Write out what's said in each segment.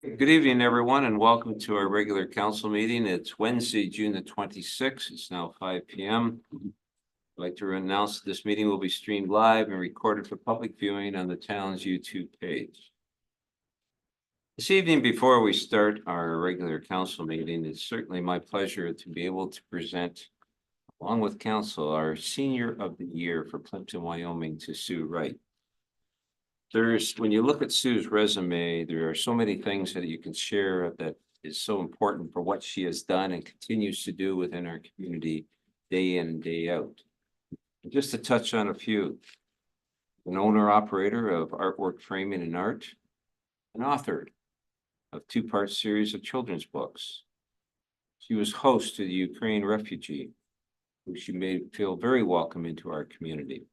Good evening, everyone, and welcome to our regular council meeting. It's Wednesday, June the 26th. It's now 5 p.m. I'd like to announce that this meeting will be streamed live and recorded for public viewing on the town's YouTube page. This evening, before we start our regular council meeting, it's certainly my pleasure to be able to present, along with council, our Senior of the Year for Plympton-Wyoming to Sue Wright. When you look at Sue's resume, there are so many things that you can share that is so important for what she has done and continues to do within our community day in and day out. And just to touch on a few, an owner-operator of artwork framing and art, an author of two-part series of children's books. She was host to the Ukraine refugee, who she made feel very welcome into our community.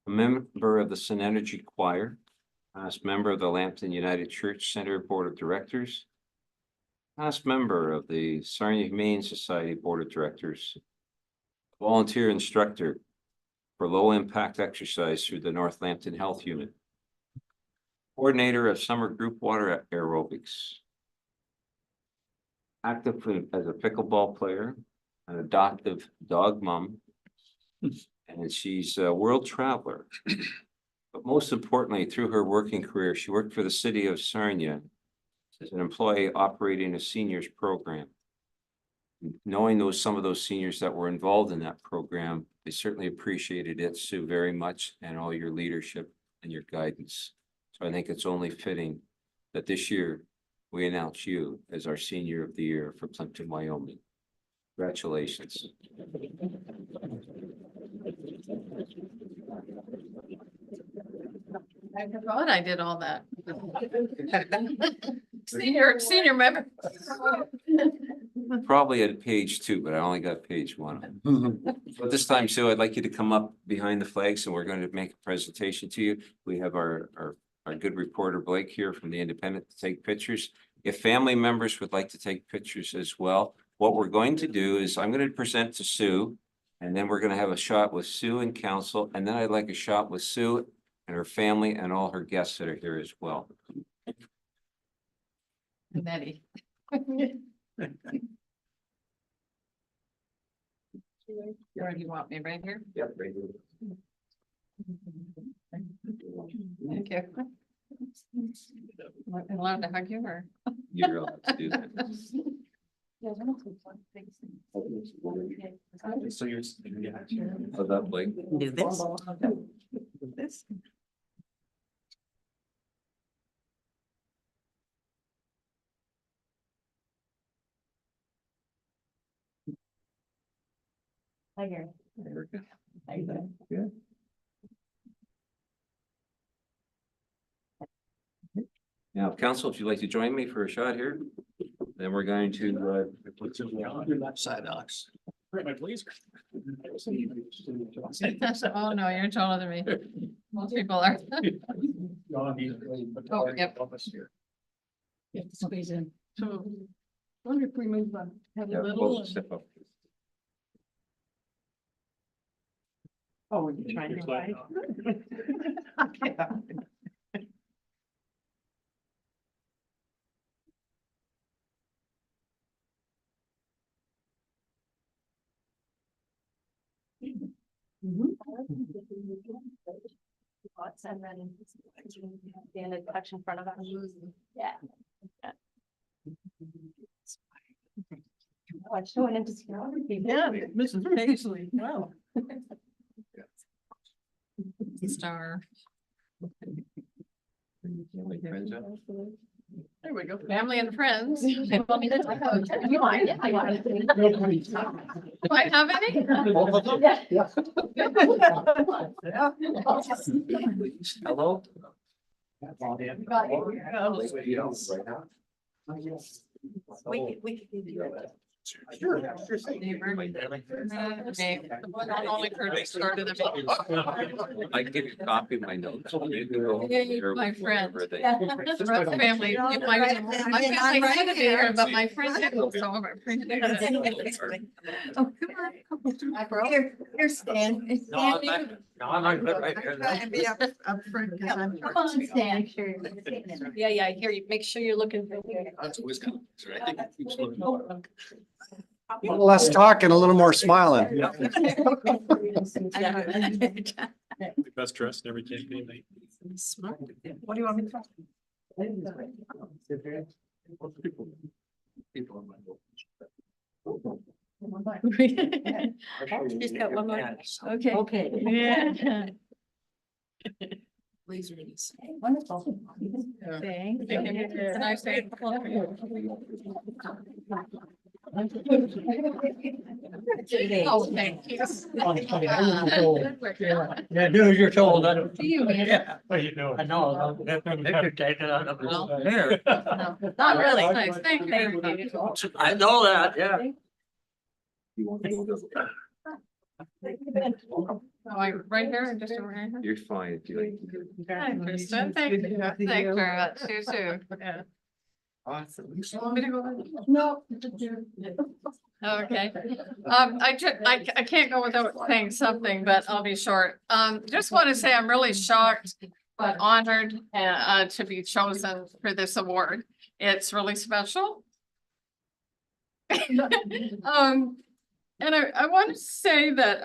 A member of the Synergy Choir, past member of the Lambton United Church Center Board of Directors, past member of the Sarnia Humane Society Board of Directors, volunteer instructor for low-impact exercise through the North Lambton Health Unit, coordinator of summer group water aerobics, active as a pickleball player, an adoptive dog mom, and she's a world traveler. But most importantly, through her working career, she worked for the city of Sarnia as an employee operating a seniors program. Knowing some of those seniors that were involved in that program, they certainly appreciated it, Sue, very much, and all your leadership and your guidance. So I think it's only fitting that this year we announce you as our Senior of the Year for Plympton-Wyoming. Congratulations. I forgot I did all that. Senior member. Probably at page 2, but I only got page 1. But this time, Sue, I'd like you to come up behind the flags and we're going to make a presentation to you. We have our good reporter Blake here from the Independent to take pictures. If family members would like to take pictures as well, what we're going to do is I'm going to present to Sue, and then we're going to have a shot with Sue and council, and then I'd like a shot with Sue and her family and all her guests that are here as well. Betty. Where do you want me, right here? Yep, right here. Thank you. Am I allowed to hug you or? You're allowed to do that. So you're, How's that, Blake? Do this. This. Hi, Gary. There we go. How you doing? Good. Now, council, if you'd like to join me for a shot here, then we're going to your left side, Alex. Right, my blazer. Oh, no, you're taller than me. Most people are. Oh, yep. You have to squeeze in. So, wonder if we move on, have a little. step up. Oh, you're trying to hide. Okay. And then stand and touch in front of us. Yeah. Oh, showing into geography. Yeah, Mrs. Paisley, wow. Star. There we go, family and friends. You mind? Yeah, I got it. Do I have any? Yeah. Hello? We could give you Sure, sure. I give you a copy of my notes. My friend. Where they- My family, my family had to be here, but my friend didn't, so my friend didn't. Oh, come on. Here, Stan. Stan, I'm good right try and be up front, 'cause I'm. Come on, Stan. Yeah, I hear you. Make sure you're looking for. That's always kind of, I think it keeps looking. A little less talking, a little more smiling. The best dressed in every campaign night. What do you want me to talk? People on my boat. Just got one more. Okay. Okay. Yeah. Please release. Wonderful. Thank Can I say a couple of Oh, thank you. Yeah, do as you're told. I don't. Do you, man? Yeah, what you doing? I know. Here. Not really. Nice. Thank you. I know that, yeah. Oh, I right here, or just over here? You're fine if you like. Hi, Kristen. Thank you. Thank you very much. You too. Yeah. Awesome. Want me to go? No. Okay. I can't go without saying something, but I'll be short. Just want to say I'm really shocked, but honored, to be chosen for this award. It's really special. And I want to say that,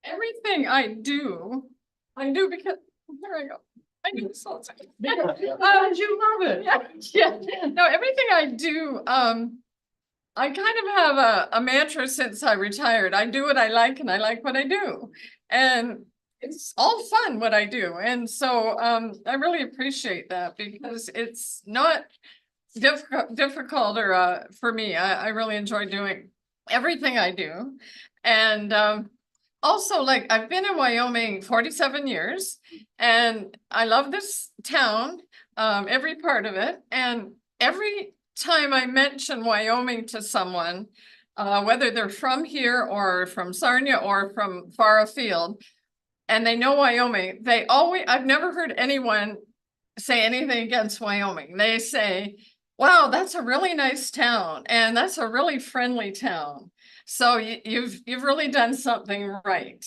everything I do because, here I go. I do so. You love it. Yeah, no, everything I do, I kind of have a mantra since I retired. I do what I like and I like what I do. And it's all fun what I do. And so I really appreciate that because it's not difficult or for me. I really enjoy doing everything I do. And also, like, I've been in Wyoming 47 years and I love this town, every part of it. And every time I mention Wyoming to someone, whether they're from here or from Sarnia or from far afield, and they know Wyoming, I've never heard anyone say anything against Wyoming. They say, wow, that's a really nice town and that's a really friendly town. So you've really done something right.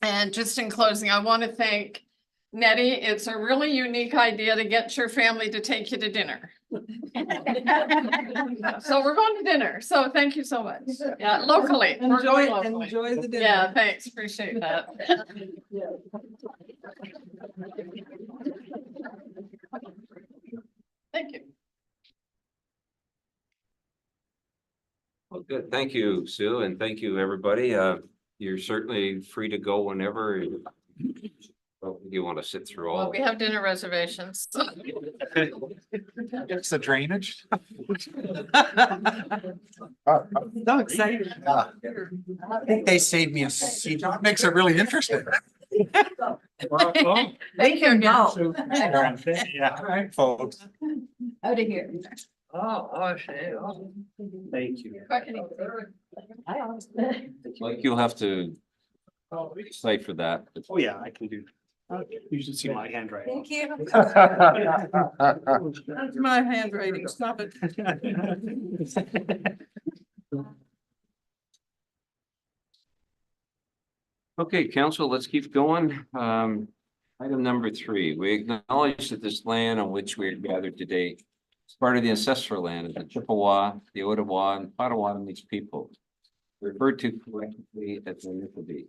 And just in closing, I want to thank Nettie. It's a really unique idea to get your family to take you to dinner. So we're going to dinner. So thank you so much. Yeah, locally. We're going locally. Enjoy the dinner. Yeah, thanks. Appreciate that. Thank you. Well, good. Thank you, Sue, and thank you, everybody. You're certainly free to go whenever. You want to sit through Well, all. we have dinner reservations. It's the drainage. So excited. I think they saved me a seat. Makes it really interesting. They can go. Yeah, all right, folks. Out of here. Thank you. Like you'll have to cite for that. Oh, yeah, I can do. You should see my handwriting. Thank you. That's my handwriting. Stop it. Okay, council, let's keep going. Item number 3, we acknowledge that this land on which we are gathered today is part of the ancestral land of the Chippewa, the Ottawa, and Potawatomi people, referred to collectively as the Nittany.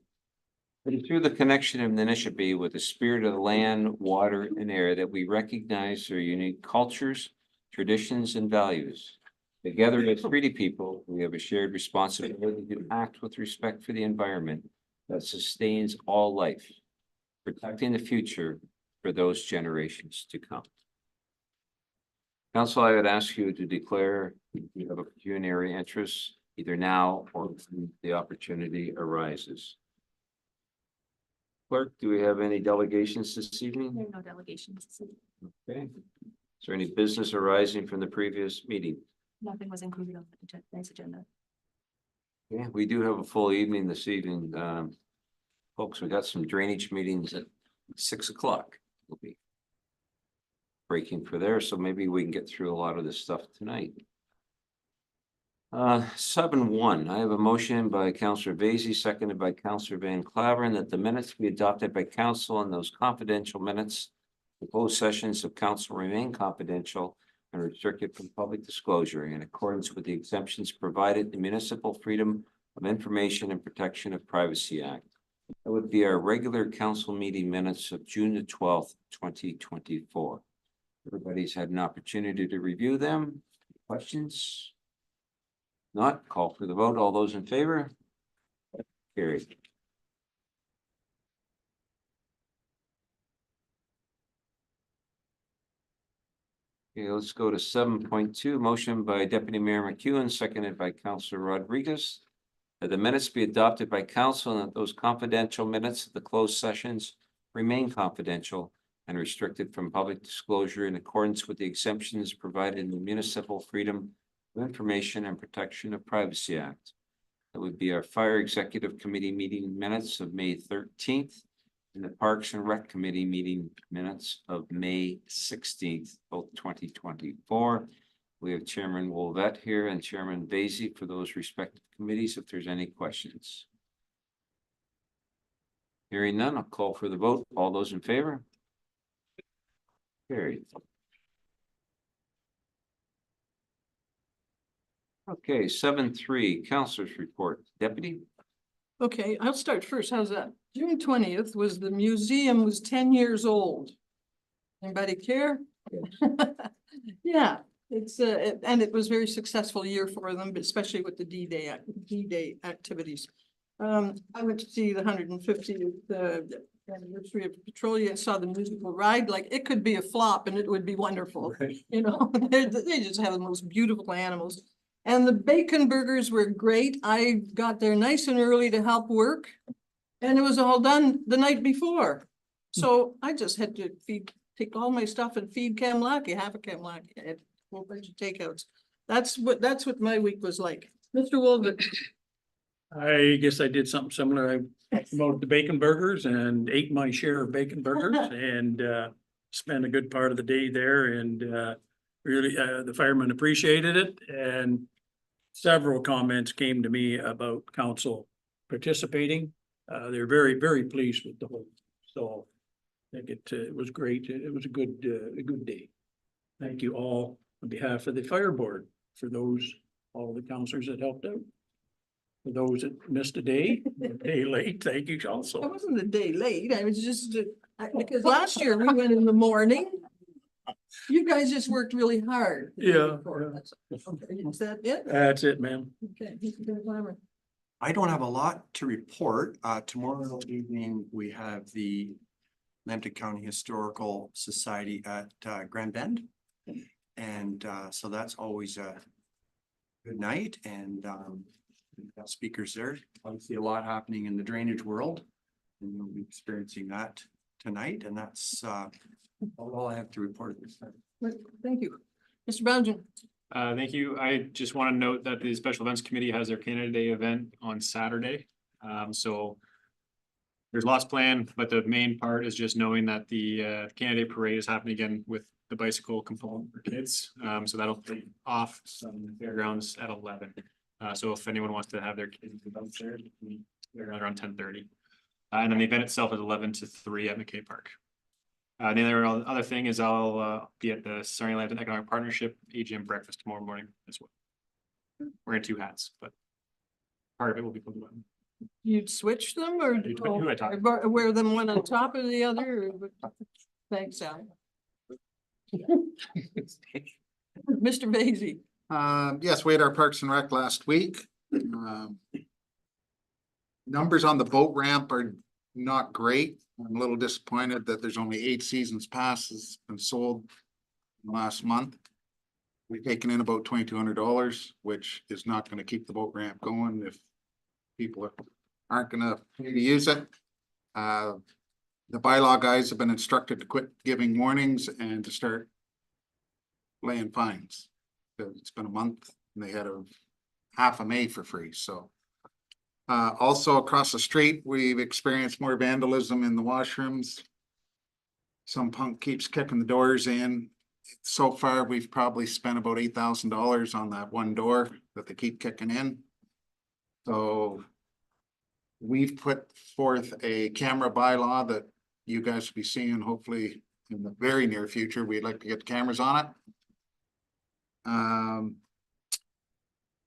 It is through the connection of the Nittany with the spirit of the land, water, and air that we recognize their unique cultures, traditions, and values. Together as treaty people, we have a shared responsibility to act with respect for the environment that sustains all life, protecting the future for those generations to come. Council, I would ask you to declare you have a pecuniary interest either now or when the opportunity arises. Clerk, do we have any delegations this evening? There are no delegations. Okay. Is there any business arising from the previous meeting? Nothing was included on tonight's agenda. Yeah, we do have a full evening this evening. Folks, we got some drainage meetings at 6 o'clock. We'll be breaking for there, so maybe we can get through a lot of this stuff tonight. 7-1, I have a motion by Councillor Vaizey, seconded by Councillor Van Claveren, that the minutes be adopted by council and those confidential minutes. The closed sessions of council remain confidential and restricted from public disclosure in accordance with the exemptions provided in the Municipal Freedom of Information and Protection of Privacy Act. That would be our regular council meeting minutes of June the 12th, 2024. Everybody's had an opportunity to review them. Questions? Not, call for the vote. All those in favor? Carried. Okay, let's go to 7.2, motion by Deputy Mayor McEwen, seconded by Councillor Rodriguez. That the minutes be adopted by council and that those confidential minutes of the closed sessions remain confidential and restricted from public disclosure in accordance with the exemptions provided in the Municipal Freedom of Information and Protection of Privacy Act. That would be our Fire Executive Committee meeting minutes of May 13th and the Parks and Rec Committee meeting minutes of May 16th, both 2024. We have Chairman Wolvette here and Chairman Vaizey for those respective committees if there's any questions. Hearing none, I'll call for the vote. All those in favor? Carried. Okay, 7.3, Councilors Report. Deputy? Okay, I'll start first. How's that? June 20th was the museum was 10 years old. Anybody care? Yeah, it's and it was a very successful year for them, but especially with the D-Day activities. I went to see the 150th anniversary of Petrolia. I saw the musical ride. Like, it could be a flop and it would be wonderful. Right. You know, they just have the most beautiful animals. And the bacon burgers were great. I got there nice and early to help work. And it was all done the night before. So I just had to take all my stuff and feed Kamlaki, half a Kamlaki, I had a whole bunch of takeouts. That's what my week was like. Mr. Wolvett. I guess I did something similar. I promoted the bacon burgers and ate my share of bacon burgers and spent a good part of the day there and really the firemen appreciated it and several comments came to me about council participating. They're very, very pleased with the whole. So I think it was great. It was a good day. Thank you all on behalf of the fire board for all the councilors that helped out. For those that missed a day late, thank you also. I wasn't a day late. I was just, because last year we went in the morning. You guys just worked really hard. Yeah. Okay, is that it? That's it, ma'am. Okay. Mr. Van Clammer. I don't have a lot to report. Tomorrow evening, we have the Plympton County Historical Society at Grand Bend. And so that's always a good night and we've got speakers there. Obviously a lot happening in the drainage world. And you'll be experiencing that tonight. And that's all I have to report at this time. Thank you. Mr. Bougen. Thank you. I just want to note that the Special Events Committee has their Canada Day event on Saturday. So there's lots planned, but the main part is just knowing that the Canada Day parade is happening again with the bicycle component for kids. So that'll be off some fairgrounds at 11. So if anyone wants to have their kids out there, they're around 10:30. And then the event itself is 11 to 3 at McKay Park. The other thing is I'll be at the Sarnia Land and Economic Partnership AGM breakfast tomorrow morning as well. Wearing 2 hats, but part of it will be called one. You'd switch them or Who I talk- or wear them one on top of the other? Thanks, Al. Mr. Vaizey. Yes, we had our Parks and Rec last week. Numbers on the boat ramp are not great. I'm a little disappointed that there's only 8 seasons passes been sold in the last month. We've taken in about $2,200, which is not going to keep the boat ramp going if people aren't going to pay to use it. The bylaw guys have been instructed to quit giving warnings and to start laying fines. It's been a month and they had a half of May for free, so. Also across the street, we've experienced more vandalism in the washrooms. Some punk keeps kicking the doors in. So far, we've probably spent about $8,000 on that one door that they keep kicking in. So we've put forth a camera bylaw that you guys will be seeing hopefully in the very near future. We'd like to get cameras on it.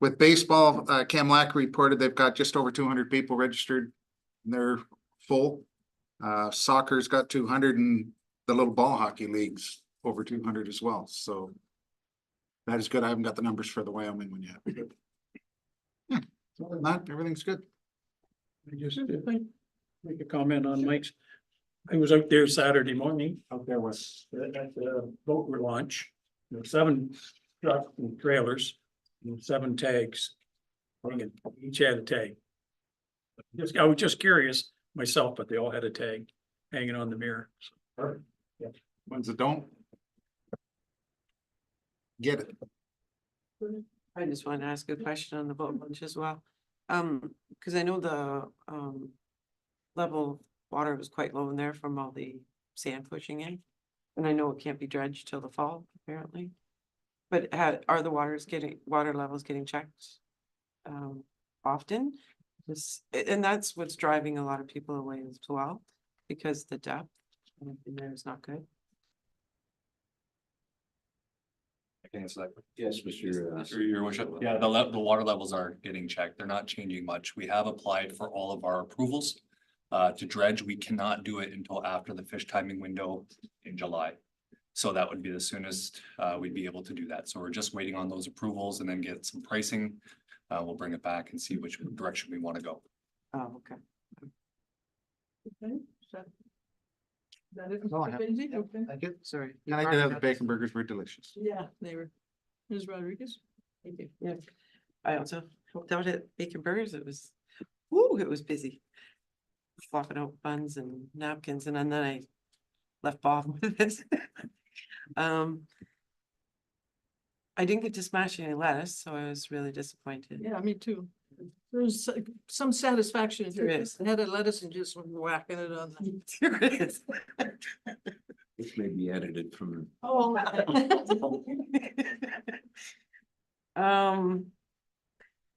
With baseball, Cam Lack reported they've got just over 200 people registered. They're full. Soccer's got 200 and the little ball hockey leagues over 200 as well. So that is good. I haven't got the numbers for the Wyoming one yet. Yeah, other than that, everything's good. I just make a comment on Mike's. I was out there Saturday morning, out there was at the boat launch. There were 7 trucks and trailers and 7 tags. Hanging. Each had a tag. I was just curious myself, but they all had a tag hanging on the mirror. So, yeah. Ones that don't get it. I just wanted to ask a question on the boat launch as well. Because I know the level of water was quite low in there from all the sand pushing in. And I know it can't be dredged till the fall, apparently. But are the water levels getting checked often? And that's what's driving a lot of people away as well, because the depth in there is not good. I can answer that. Yes, Mr. Your worship, yeah, the water levels are getting checked. They're not changing much. We have applied for all of our approvals. To dredge, we cannot do it until after the fish timing window in July. So that would be the soonest we'd be able to do that. So we're just waiting on those approvals and then get some pricing. We'll bring it back and see which direction we want to go. Oh, okay. Okay, so. That is. Oh, I have- Benzie? Okay. Thank you. Sorry. And I did have the bacon burgers were delicious. Yeah, they were. Ms. Rodriguez? Thank you. Yeah, I also helped out at Bacon Burgers. It was, it was busy. Flopping out buns and napkins, and then I left Bob with it. I didn't get to smash any lettuce, so I was really disappointed. Yeah, me too. There was some satisfaction. in There it. is. I had a lettuce and just whacking it on. the- Here it is. This may be edited from. Oh.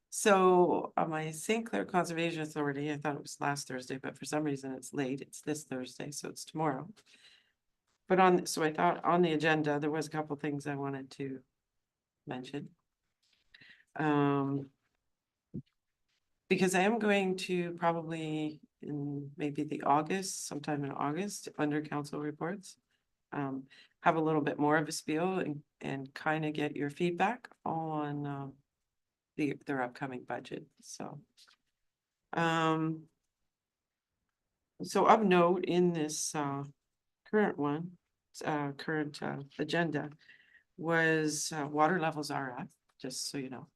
So on my St. Clair Conservation Authority, I thought it was last Thursday, but for some reason it's late. It's this Thursday, so it's tomorrow. But so I thought on the agenda, there was a couple things I wanted to mention. Because I am going to probably in maybe sometime in August, under council reports. Have a little bit more of a spiel and kind of get your feedback on their upcoming budget, so. So of note in this current agenda was water levels are up, just so you know.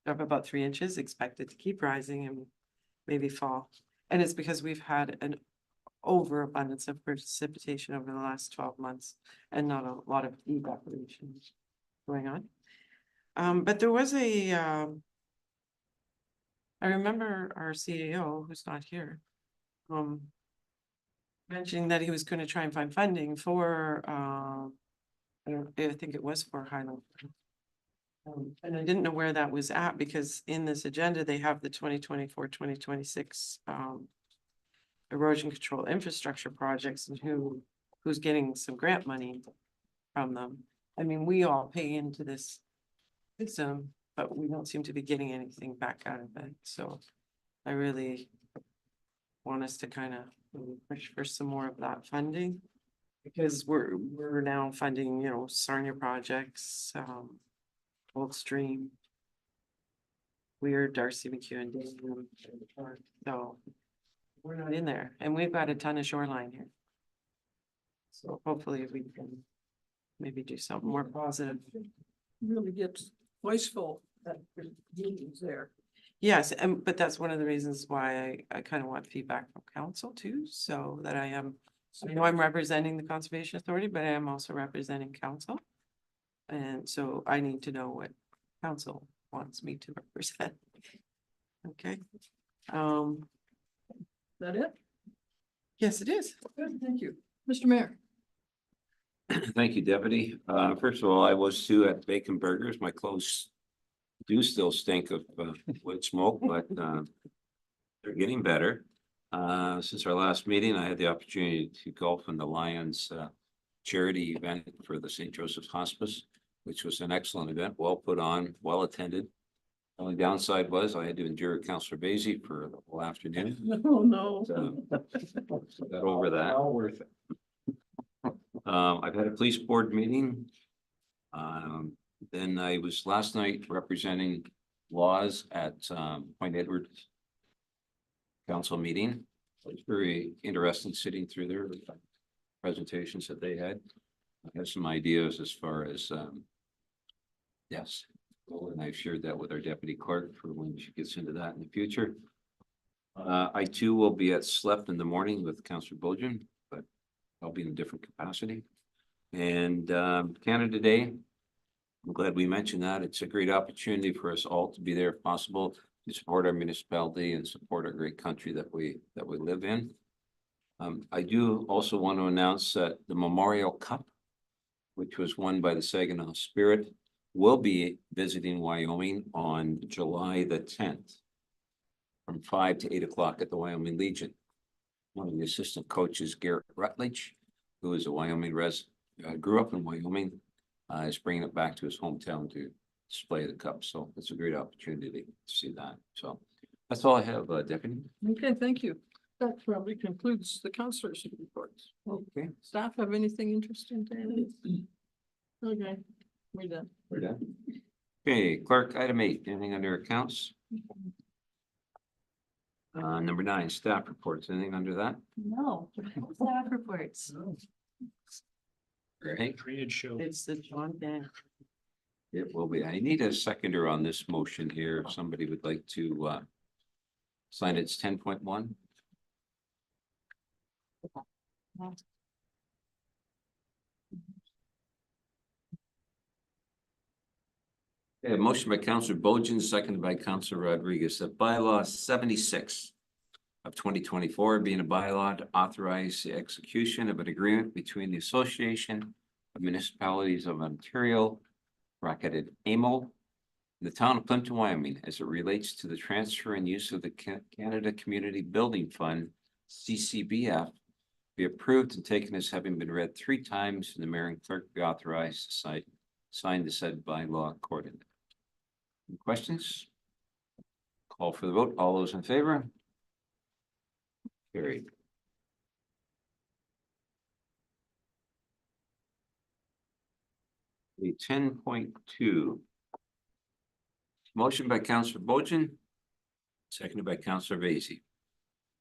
They're up about 3 inches, expected to keep rising and maybe fall. And it's because we've had an overabundance of precipitation over the last 12 months and not a lot of evaporation going on. But there was I remember our CEO, who's not here, mentioning that he was going to try and find funding for, I think it was for Highland. And I didn't know where that was at because in this agenda, they have the 2024-2026 erosion control infrastructure projects and who's getting some grant money from them. I mean, we all pay into this system, but we don't seem to be getting anything back out of it. So I really want us to kind of push for some more of that funding because we're now funding, Sarnia projects, Old Stream, Weird, Darcy McEwen, so we're not in there, and we've got a ton of shoreline here. So hopefully we can maybe do something more positive. Really gets voiceful that meetings there. Yes, but that's one of the reasons why I kind of want feedback from council too, so that I know I'm representing the Conservation Authority, but I am also representing council. And so I need to know what council wants me to represent. Okay, Is that it? yes, it is. Good, thank you. Mr. Mayor. Thank you, Deputy. First of all, I was too at Bacon Burgers. My clothes do still stink of wood smoke, but they're getting better. Since our last meeting, I had the opportunity to golf in the Lions charity event for the St. Joseph's Hospice, which was an excellent event, well put on, well attended. Only downside was I had to endure Councillor Basie for the whole afternoon. Oh, no. So got over that. All worth it. I've had a police board meeting. Then I was last night representing laws at Point Edwards council meeting. It was very interesting sitting through their presentations that they had. I have some ideas as far as yes. Well, and I've shared that with our deputy clerk for when she gets into that in the future. I too will be at SLEP in the morning with Councillor Bojan, but I'll be in a different capacity. And Canada Day, I'm glad we mentioned that. It's a great opportunity for us all to be there if possible, to support our municipality and support our great country that we live in. I do also want to announce that the Memorial Cup, which was won by the Saginaw Spirit, will be visiting Wyoming on July the 10th from 5 to 8 o'clock at the Wyoming Legion. One of the assistant coaches, Garrett Rutledge, who is a Wyoming grew up in Wyoming, is bringing it back to his hometown to display the cup. So it's a great opportunity to see that. So that's all I have, Deputy. Okay, thank you. That probably concludes the councillors' reports. Okay. Staff have anything interesting to add? Okay, we're done. We're done. Okay, clerk, item 8, anything under accounts? Number 9, staff reports, anything under that? No, staff reports. Right. Drainage show. It's the John Dan. It will be. I need a seconder on this motion here. If somebody would like to sign it's 10.1. Okay, a motion by Councillor Bojan, seconded by Councillor Rodriguez, that bylaw 76 of 2024 being a bylaw to authorize the execution of an agreement between the Association of Municipalities of Ontario, bracketed AMO, and the town of Plympton-Wyoming as it relates to the transfer and use of the Canada Community Building Fund, CCBF, be approved and taken as having been read 3 times, and the mayor and clerk be authorized to sign the said bylaw accordingly. Any questions? Call for the vote. All those in favor? Carried. The 10.2. Motion by Councillor Bojan, seconded by Councillor Vacy.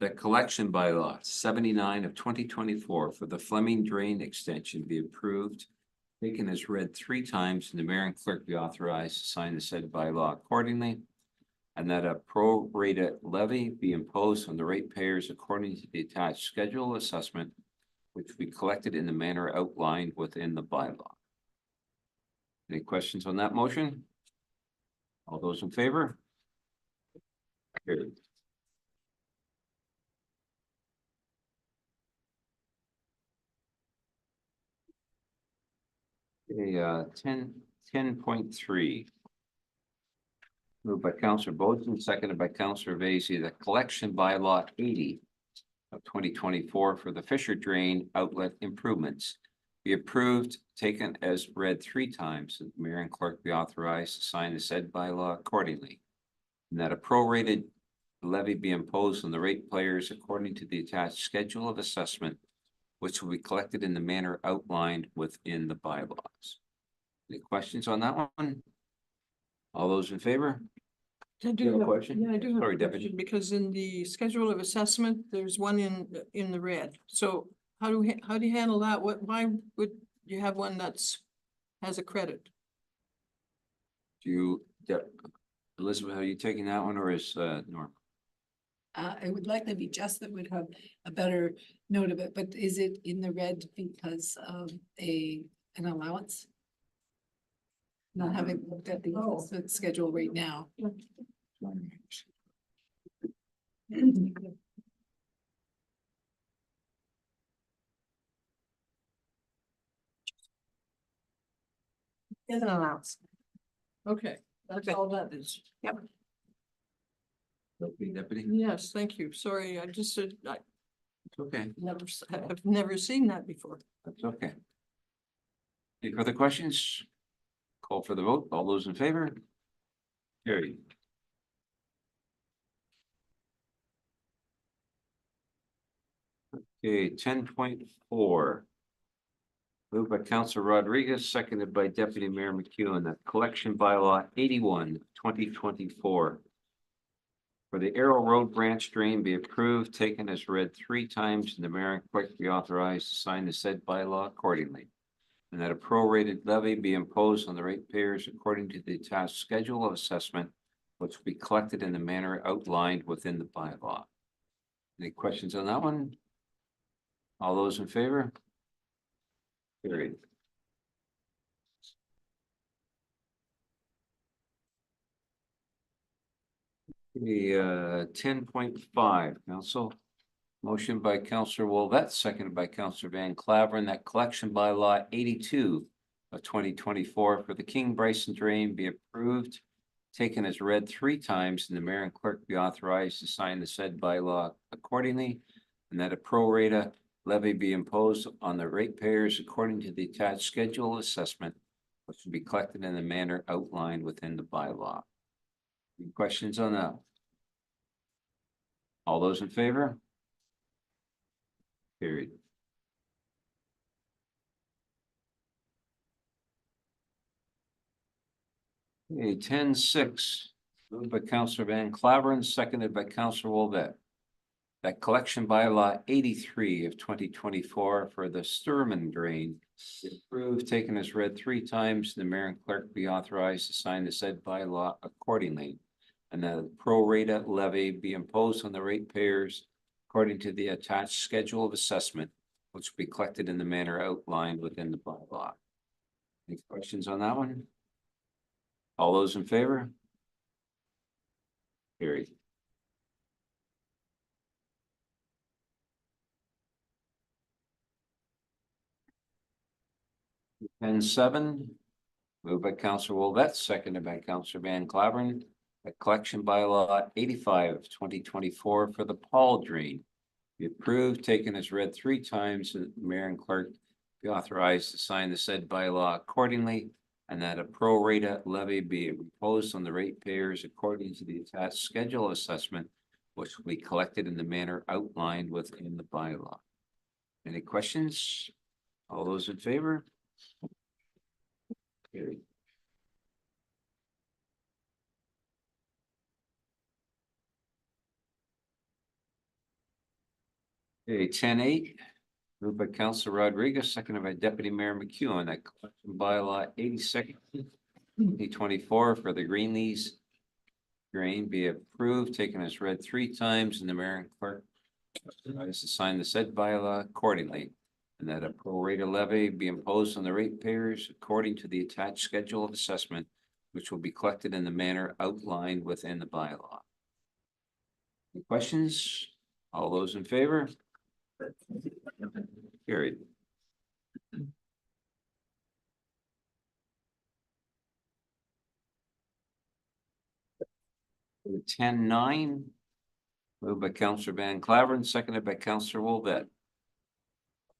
That collection bylaw 79 of 2024 for the Fleming Drain extension be approved, taken as read 3 times, and the mayor and clerk be authorized to sign the said bylaw accordingly, and that a pro-rata levy be imposed on the ratepayers according to the attached schedule assessment, which we collected in the manner outlined within the bylaw. Any questions on that motion? All those in favor? Carried. Okay, 10.3. Moved by Councillor Bojan, seconded by Councillor Vacy, the collection bylaw 80 of 2024 for the Fisher Drain outlet improvements be approved, taken as read 3 times, and the mayor and clerk be authorized to sign the said bylaw accordingly. And that a prorated levy be imposed on the ratepayers according to the attached schedule of assessment, which will be collected in the manner outlined within the bylaws. Any questions on that one? All those in favor? I You have a have- question? Yeah, I do have Sorry, a Deputy. question, because in the schedule of assessment, there's one in the red. So how do you handle that? Why would you have one has a credit? Do you, Elizabeth, are you taking that one, or is Norm? It would likely be Jess that would have a better note of it, but is it in the red because of an allowance? not having looked at the schedule right now. Get an announcement. Okay, that's all that is. Yep. Deputy, Yes, thank you. Sorry, I just said, I it's okay, have never seen that before. that's okay. Any further questions? Call for the vote. All those in favor? Carried. Okay, 10.4. Moved by Councilor Rodriguez, seconded by Deputy Mayor McEwen, that collection bylaw 81, 2024. For the Arrow Road branch drain be approved, taken as read 3 times, and the mayor and clerk be authorized to sign the said bylaw accordingly. And that a prorated levy be imposed on the ratepayers according to the attached schedule of assessment, which will be collected in the manner outlined within the bylaw. Any questions on that one? All those in favor? Carried. The 10.5, council. Motion by Councilor Wolvette, seconded by Councilor Van Claveren, that collection bylaw 82 of 2024 for the King Bryson drain be approved, taken as read 3 times, and the mayor and clerk be authorized to sign the said bylaw accordingly, and that a pro rata levy be imposed on the ratepayers according to the attached schedule of assessment, which will be collected in the manner outlined within the bylaw. Any questions on that? All those in favor? Carried. Okay, 10.6, moved by Councilor Van Claveren, seconded by Councilor Wolvette. That collection bylaw 83 of 2024 for the Sturman drain is approved, taken as read 3 times, and the mayor and clerk be authorized to sign the said bylaw accordingly. And that a pro rata levy be imposed on the ratepayers according to the attached schedule of assessment, which will be collected in the manner outlined within the bylaw. Any questions on that one? All those in favor? Carried. And 7, moved by Councilor Wolvette, seconded by Councilor Van Claveren. A collection bylaw 85 of 2024 for the Paul drain be approved, taken as read 3 times, and the mayor and clerk be authorized to sign the said bylaw accordingly, and that a pro rata levy be imposed on the ratepayers according to the attached schedule of assessment, which will be collected in the manner outlined within the bylaw. Any questions? All those in favor? Carried. Okay, 10.8, moved by Councilor Rodriguez, seconded by Deputy Mayor McEwen, that collection bylaw 82nd, 2024 for the Greenlees drain be approved, taken as read 3 times, and the mayor and clerk is to sign the said bylaw accordingly, and that a pro rata levy be imposed on the ratepayers according to the attached schedule of assessment, which will be collected in the manner outlined within the bylaw. Any questions? All those in favor? Carried. For the 10.9, moved by Councilor Van Claveren, seconded by Councilor Wolvette.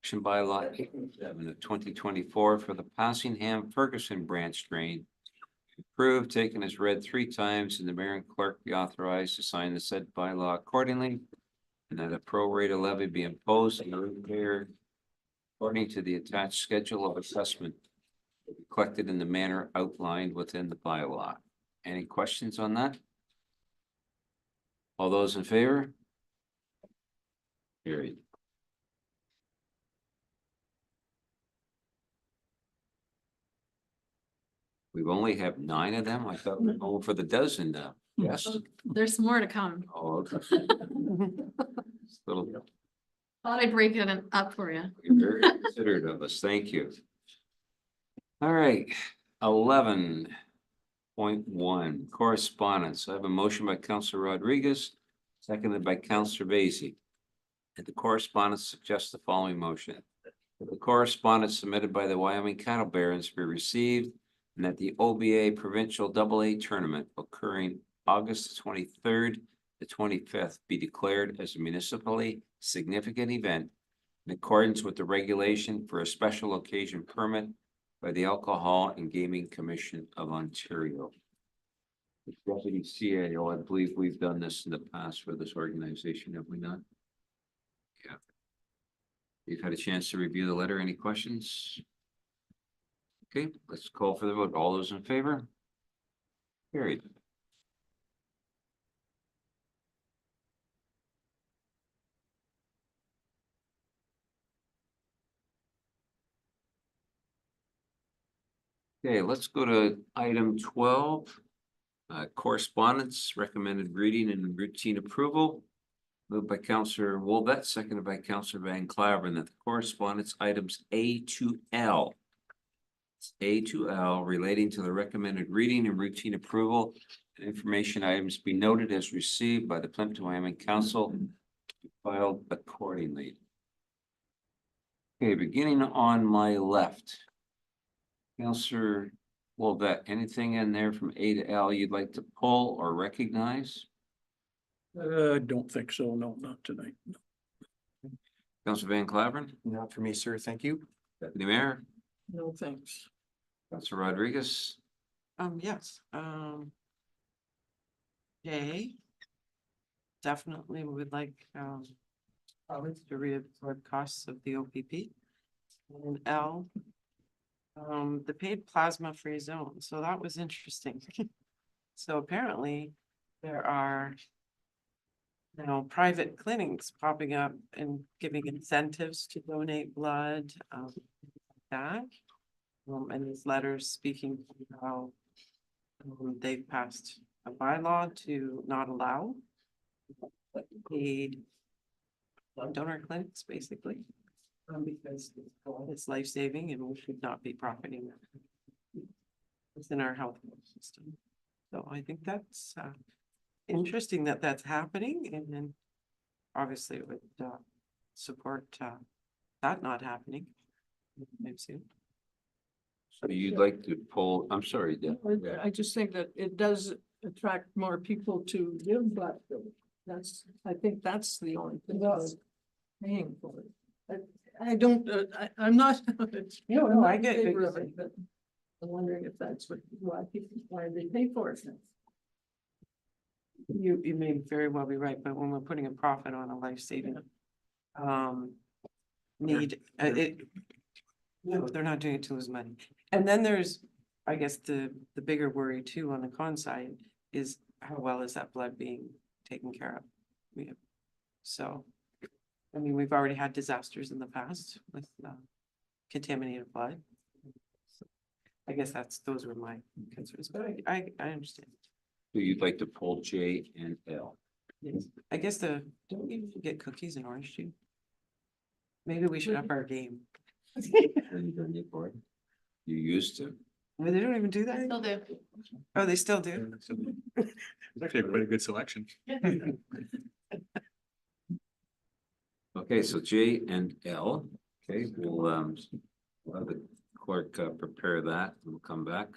Action bylaw 87 of 2024 for the Passingham Ferguson branch drain approved, taken as read 3 times, and the mayor and clerk be authorized to sign the said bylaw accordingly, and that a pro rata levy be imposed on the ratepayer according to the attached schedule of assessment collected in the manner outlined within the bylaw. Any questions on that? All those in favor? Carried. We only have 9 of them. I thought we were going for the dozen now. Yes. There's more to come. Oh, okay. Little, Thought I'd break it up for you. you're very considerate of us. Thank you. All right, 11.1 correspondence. I have a motion by Councillor Rodriguez, seconded by Councillor Vacy. And the correspondence suggests the following motion. That the correspondence submitted by the Wyoming Cattle Barons be received, and that the OBA Provincial AA Tournament occurring August 23rd to 25th be declared as a municipally significant event in accordance with the regulation for a special occasion permit by the Alcohol and Gaming Commission of Ontario. Deputy CAO, I believe we've done this in the past for this organization, have we not? Yeah. You've had a chance to review the letter. Any questions? Okay, let's call for the vote. All those in favor? Carried. Okay, let's go to item 12. Correspondence, recommended reading and routine approval. Moved by Councillor Wolbett, seconded by Councillor Van Claveren, that the correspondence items A to L. A to L relating to the recommended reading and routine approval and information items be noted as received by the Plympton-Wyoming Council, filed accordingly. Okay, beginning on my left. Councillor Wolbett, anything in there from A to L you'd like to pull or recognize? Don't think so. No, not tonight. Councillor Van Claveren, Not for me, sir. Thank you. Deputy Mayor, No, thanks. Councillor Rodriguez, Yes, J. Definitely would like, province to reabsorb costs of the OPP. And L. The paid plasma-free zone, so that was interesting. So apparently there are private clinics popping up and giving incentives to donate blood, like that. And these letters speaking to how they've passed a bylaw to not allow paid blood donor clinics, basically. Because it's life-saving and we should not be profiting within our health system. So I think that's interesting that that's happening, and then obviously it would support that not happening anytime soon. so you'd like to pull, I'm sorry, Deb. I just think that it does attract more people to give blood. I think that's the only thing that's paying for it. I don't, I'm not. No, I'm not I in get favor what of you're it, but I'm wondering if that's why they pay for it. You may very well be right, but when we're putting a profit on a life-saving need, no, they're not doing it to lose money. And then there's, I guess, the bigger worry too on the con side is how well is that blood being taken care of? So, I mean, we've already had disasters in the past with contaminated blood. So I guess those were my concerns, but I understand. So you'd like to pull J and L. Yes, I guess don't you get cookies and orange juice? Maybe we should up our game. You used to. Well, they don't even do that? Still do. Oh, they still do? It's actually quite a good selection. Okay, so J and L. Okay, we'll have the clerk prepare that. We'll come back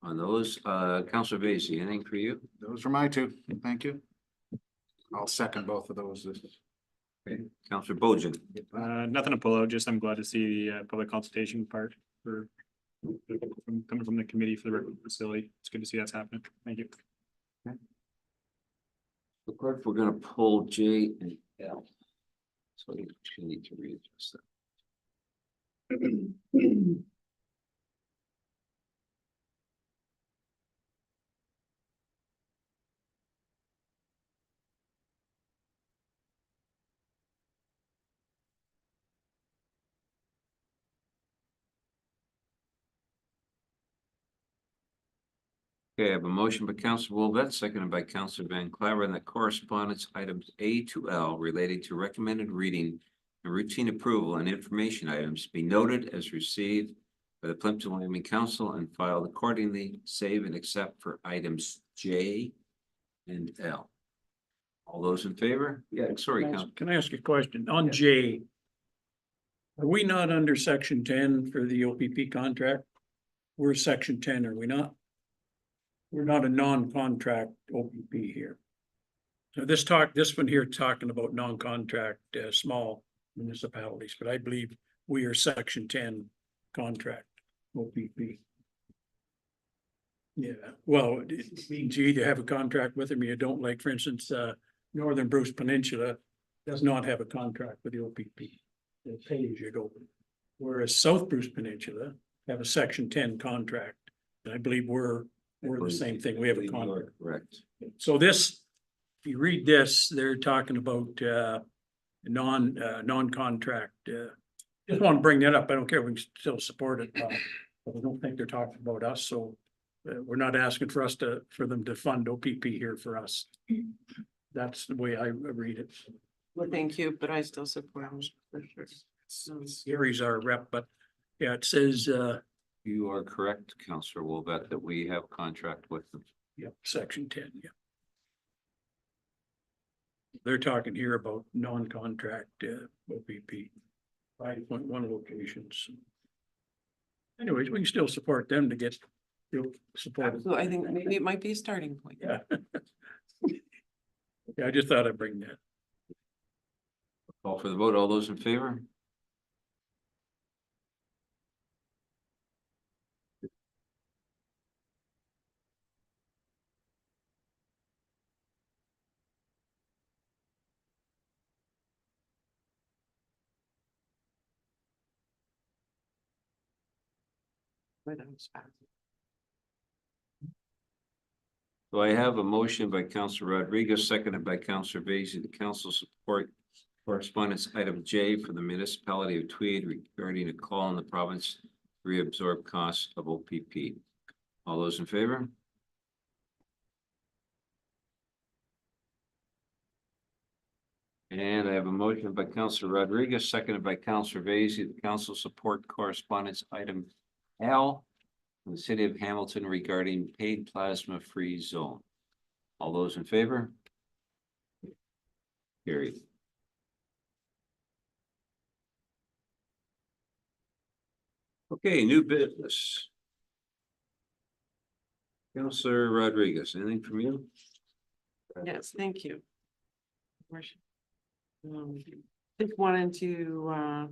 on those. Councillor Vacy, anything for you? Those are my two. Thank you. I'll second both of those. Okay, Councillor Bojan. Nothing to pull out, just I'm glad to see the public consultation part for coming from the committee for the facility. It's good to see that's happening. Thank you. The clerk, we're gonna pull J and L. So we need to readjust that. Okay, I have a motion by Councillor Wolbett, seconded by Councillor Van Claveren, that correspondence items A to L relating to recommended reading and routine approval and information items be noted as received by the Plympton-Wyoming Council and filed accordingly, save and accept for items J and L. All those in favor? Yeah, sorry, Council. Can I ask you a question? On J, are we not under section 10 for the OPP contract? We're section 10, are we not? We're not a non-contract OPP here. So this one here talking about non-contract, small municipalities, but I believe we are section 10 contract OPP. Yeah, well, it means you either have a contract with them or you don't, like, for instance, Northern Bruce Peninsula does not have a contract with the OPP. They pay as you go. Whereas South Bruce Peninsula have a section 10 contract. And I believe we're the same thing. We have a contract. Correct. So this, if you read this, they're talking about non-contract. Just want to bring that up. I don't care. We can still support it. But I don't think they're talking about us. So we're not asking for them to fund OPP here for us. That's the way I read it. Well, thank you, but I still support them for sure. Gary's our rep, but yeah, it says, You are correct, Councillor Wolbeth, that we have contract with them. yep, section 10, yeah. They're talking here about non-contract OPP, 5.1 locations. Anyways, we can still support them to get support. So I think maybe it might be a starting point. Yeah. Yeah, I just thought I'd bring that. Call for the vote. All those in favor? But that was fast. So I have a motion by Councillor Rodriguez, seconded by Councillor Basie. The council support correspondence item J for the municipality of Tweed regarding a call on the province to reabsorb costs of OPP. All those in favor? And I have a motion by Councillor Rodriguez, seconded by Councillor Basie. The council support correspondence item L from the city of Hamilton regarding paid plasma free zone. All those in favor? Carried. Okay, new business. Councillor Rodriguez, anything from you? Yes, thank you. Worship. Just wanted to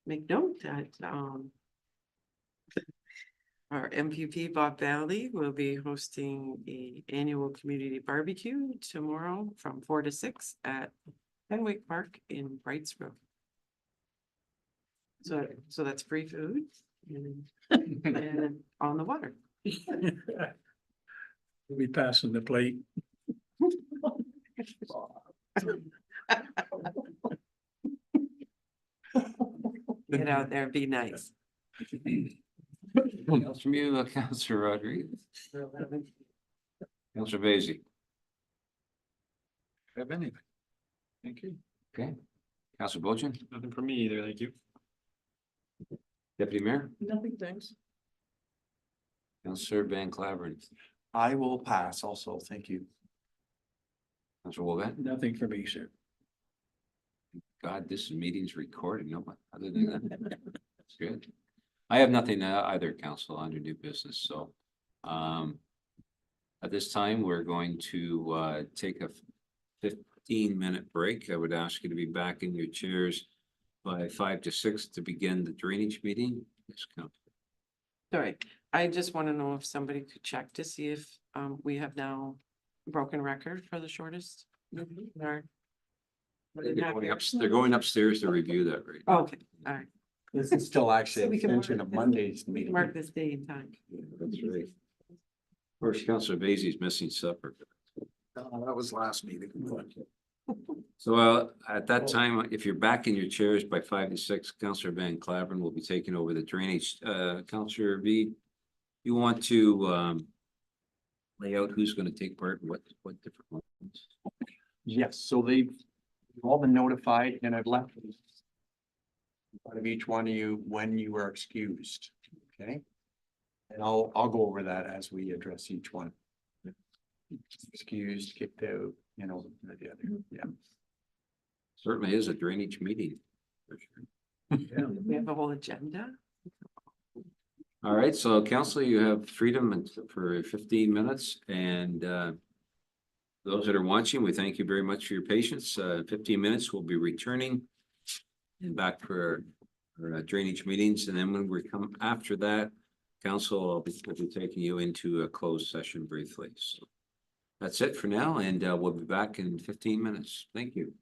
make note that our MPP Bob Valley will be hosting a annual community barbecue tomorrow from 4 to 6 at Fenwick Park in Brightsville. So that's free food and on the water. We'll be passing the plate. Get out there, be nice. Else from you, Councillor Rodriguez? Councillor Basie? Have anything? Thank you. Okay. Councillor Bojan? Nothing from me either, thank you. Deputy Mayor? Nothing, thanks. Councillor Van Claveren? I will pass also, thank you. Councillor Wolbeth? Nothing for me, sir. God, this meeting's recorded, no, other than that, that's good. I have nothing either, council, under new business, so. At this time, we're going to take a 15-minute break. I would ask you to be back in your chairs by 5 to 6 to begin the drainage meeting. Yes, Councilor. Sorry, I just want to know if somebody could check to see if we have now broken record for the shortest. meeting in our- They're going upstairs to review that, right? Okay, all right. This is still actually So an we can extension mark of this- Monday's We meeting. can mark this day and time. Yeah, that's right. Of course, Councillor Basie's missing supper. That was last meeting. So at that time, if you're back in your chairs by 5 to 6, Councillor Van Claveren will be taking over the drainage. Councillor V, you want to lay out who's going to take part in what different ones? Yes, so they've all been notified and I've left in front of each one of you when you are excused. Okay. And I'll go over that as we address each one. Excused, kicked out, the other, yeah. Certainly is a drainage meeting. For sure. We have a whole agenda. All right, so council, you have freedom for 15 minutes and those that are watching, we thank you very much for your patience. 15 minutes, we'll be returning and back for our drainage meetings. And then when we come after that, council will be taking you into a closed session briefly. So that's it for now, and we'll be back in 15 minutes. Thank you.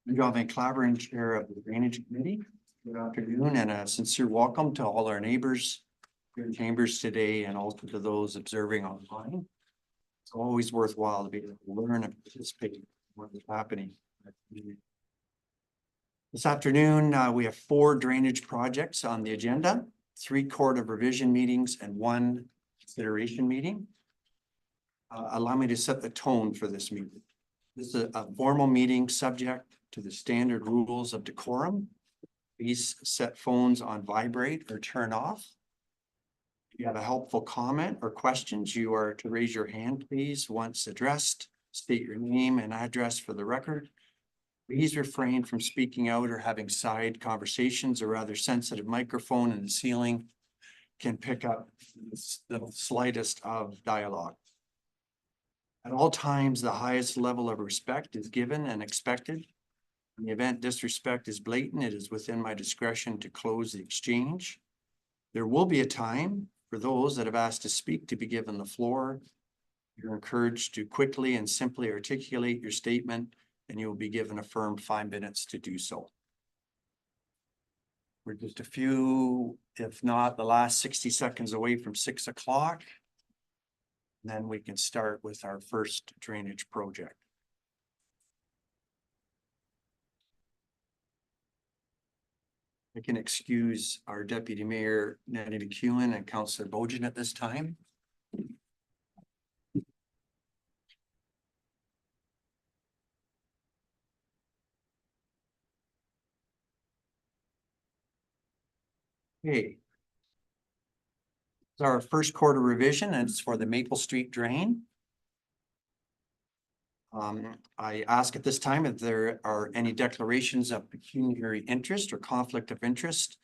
I'm John Van Claveren, Chair of the Drainage Committee. Good afternoon and a sincere welcome to all our neighbors here in chambers today and also to those observing online. It's always worthwhile to be able to learn and participate in what is happening. This afternoon, we have 4 drainage projects on the agenda, 3 Court of Revision meetings and 1 consideration meeting. Allow me to set the tone for this meeting. This is a formal meeting subject to the standard rules of decorum. Please set phones on vibrate or turn off. If you have a helpful comment or questions, you are to raise your hand, please. Once addressed, state your name and address for the record. Please refrain from speaking out or having side conversations. A rather sensitive microphone in the ceiling can pick up the slightest of dialogue. At all times, the highest level of respect is given and expected. In the event disrespect is blatant, it is within my discretion to close the exchange. There will be a time for those that have asked to speak to be given the floor. You're encouraged to quickly and simply articulate your statement, and you will be given a firm 5 minutes to do so. We're just a few, if not the last 60 seconds away from 6 o'clock. Then we can start with our first drainage project. I can excuse our Deputy Mayor, Nancy McEwen, and Councillor Bojan at this time. Okay. It's our first quarter revision, and it's for the Maple Street drain. I ask at this time if there are any declarations of pecuniary interest or conflict of interest.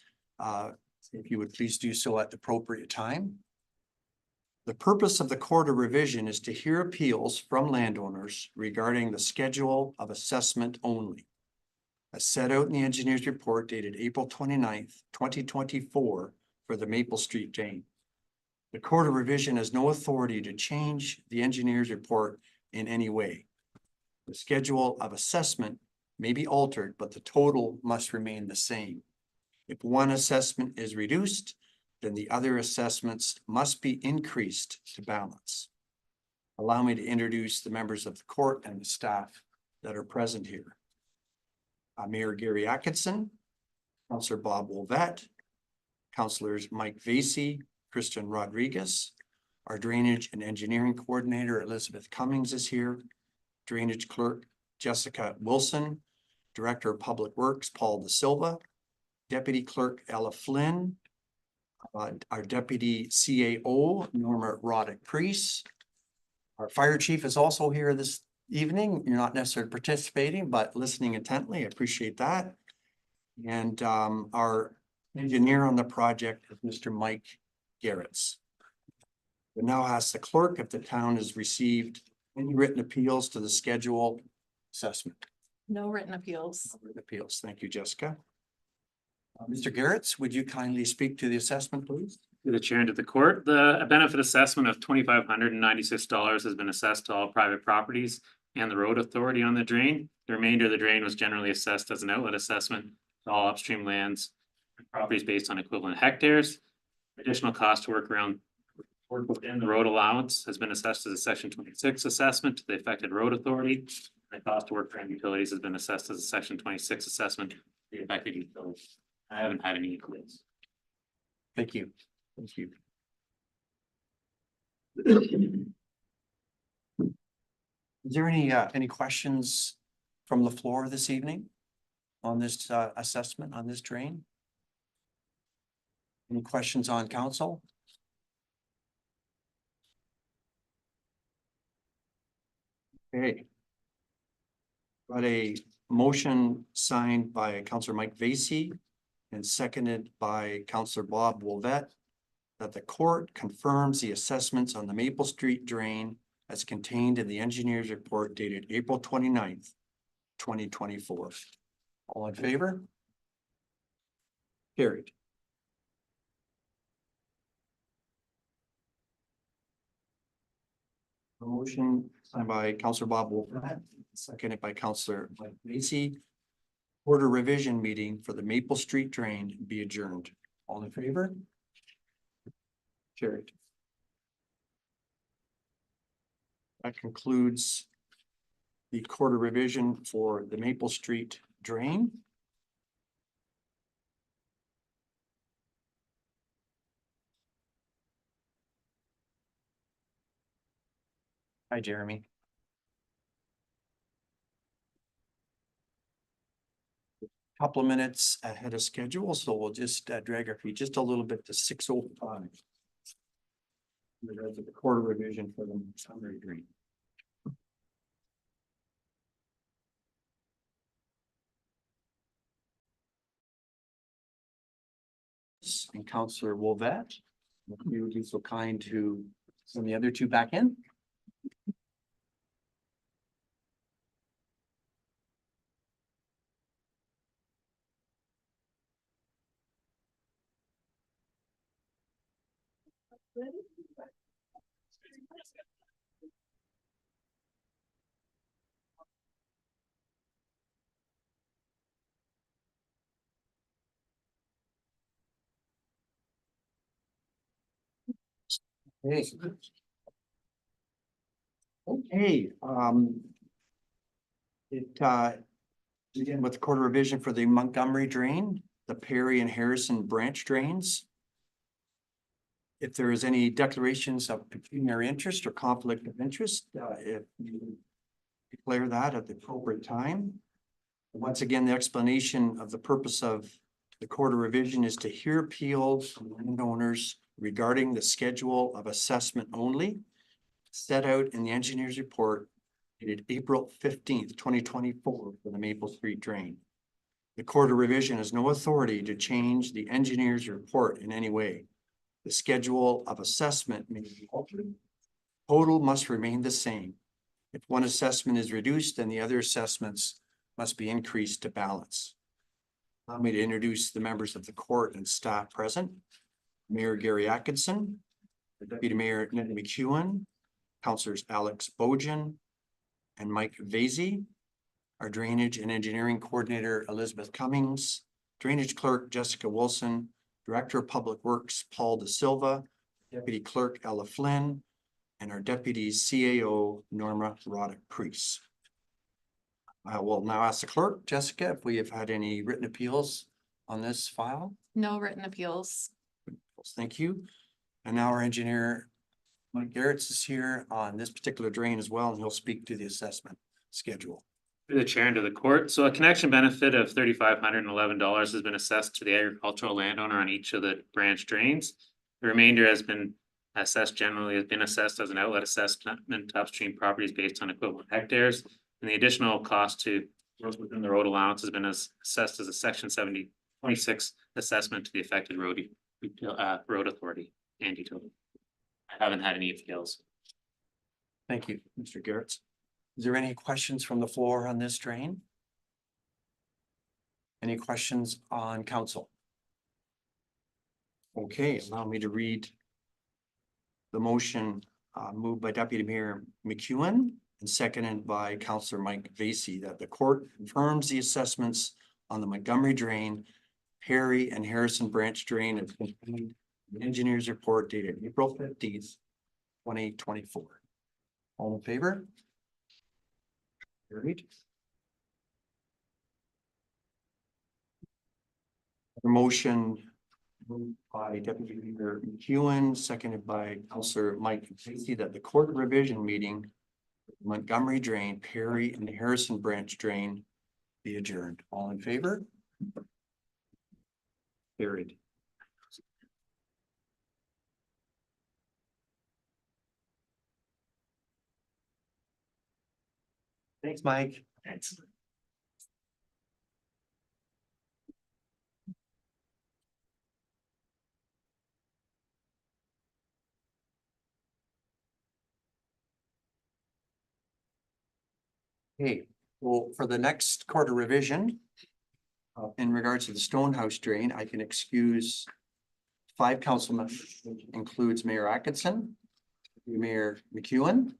If you would please do so at the appropriate time. The purpose of the quarter revision is to hear appeals from landowners regarding the schedule of assessment only, as set out in the engineer's report dated April 29th, 2024 for the Maple Street drain. The Court of Revision has no authority to change the engineer's report in any way. The schedule of assessment may be altered, but the total must remain the same. If one assessment is reduced, then the other assessments must be increased to balance. Allow me to introduce the members of the court and the staff that are present here. Mayor Gary Atkinson, Councillor Bob Wolvett, Councillors Mike Vasey, Christian Rodriguez, our drainage and engineering coordinator Elizabeth Cummings is here, drainage clerk Jessica Wilson, director of public works Paul Da Silva, deputy clerk Ella Flynn, our deputy CAO Norma Roddick-Priest. Our fire chief is also here this evening. You're not necessarily participating, but listening intently. I appreciate that. And our engineer on the project is Mr. Mike Garretts. We now ask the clerk if the town has received any written appeals to the schedule assessment. No written appeals. Written appeals. Thank you, Jessica. Mr. Garretts, would you kindly speak to the assessment, please? To the chair and to the court, the benefit assessment of $2,596 has been assessed to all private properties and the road authority on the drain. The remainder of the drain was generally assessed as an outlet assessment to all upstream lands and properties based on equivalent hectares. Additional cost to work within the road allowance has been assessed as a section 26 assessment to the affected road authority. The cost to work around utilities has been assessed as a section 26 assessment to the affected utilities. I haven't had any complaints. Thank you. Thank you. Is there any questions from the floor this evening on this assessment on this drain? Any questions on council? Okay. Got a motion signed by Councillor Mike Vasey and seconded by Councillor Bob Wolvett that the court confirms the assessments on the Maple Street drain as contained in the engineer's report dated April 29th, 2024. All in favor? Carried. A motion signed by Councillor Bob Wolfett, seconded by Councillor Mike Vasey Quarter revision meeting for the Maple Street drain be adjourned. All in favor? Carried. That concludes the quarter revision for the Maple Street drain. Hi, Jeremy. Couple of minutes ahead of schedule, so we'll just drag our feet just a little bit to 6:05. The quarter revision for the summary drain. And Councillor Wolvette, if you would be so kind to send the other two back in. Hey. Okay, begin with quarter revision for the Montgomery drain, the Perry and Harrison branch drains. If there is any declarations of pecuniary interest or conflict of interest, if you declare that at the appropriate time. Once again, the explanation of the purpose of the quarter revision is to hear appeals from landowners regarding the schedule of assessment only set out in the engineer's report dated April 15th, 2024 for the Maple Street drain. The quarter revision has no authority to change the engineer's report in any way. The schedule of assessment may be altered. Total must remain the same. If one assessment is reduced, then the other assessments must be increased to balance. Allow me to introduce the members of the court and staff present. Mayor Gary Atkinson, Deputy Mayor Ned McEwen, Councillors Alex Bojan and Mike Vasey, our Drainage and Engineering Coordinator Elizabeth Cummings, Drainage Clerk Jessica Wilson, Director of Public Works Paul De Silva, Deputy Clerk Ella Flynn, and our Deputy CAO Norma Roddick-Priest. I will now ask the clerk, Jessica, if we have had any written appeals on this file. No written appeals. Thank you. And now our engineer, Mike Garrett's is here on this particular drain as well, and he'll speak to the assessment schedule. Through the chair and to the court. So a connection benefit of $3,511 has been assessed to the agricultural landowner on each of the branch drains. The remainder has been assessed as an outlet assessment to upstream properties based on equivalent hectares. And the additional cost to growth within the road allowance has been assessed as a section 7026 assessment to the affected road authority and utility. I haven't had any appeals. Thank you, Mr. Garrett. Is there any questions from the floor on this drain? Any questions on council? Okay, allow me to read the motion moved by Deputy Mayor McEwen and seconded by Councillor Mike Vasey that the court confirms the assessments on the Montgomery drain, Perry and Harrison branch drain as contained in the engineer's report dated April 15th, 2024. All in favor? Carried. The motion moved by Deputy Mayor McEwen, seconded by Councillor Mike Vasey that the court revision meeting Montgomery drain, Perry and Harrison branch drain be adjourned. All in favor? Carried. Thanks, Mike. Excellent. Okay, well, for the next quarter revision, in regards to the Stonehouse drain, I can excuse 5 council members, which includes Mayor Atkinson, Mayor McEwen,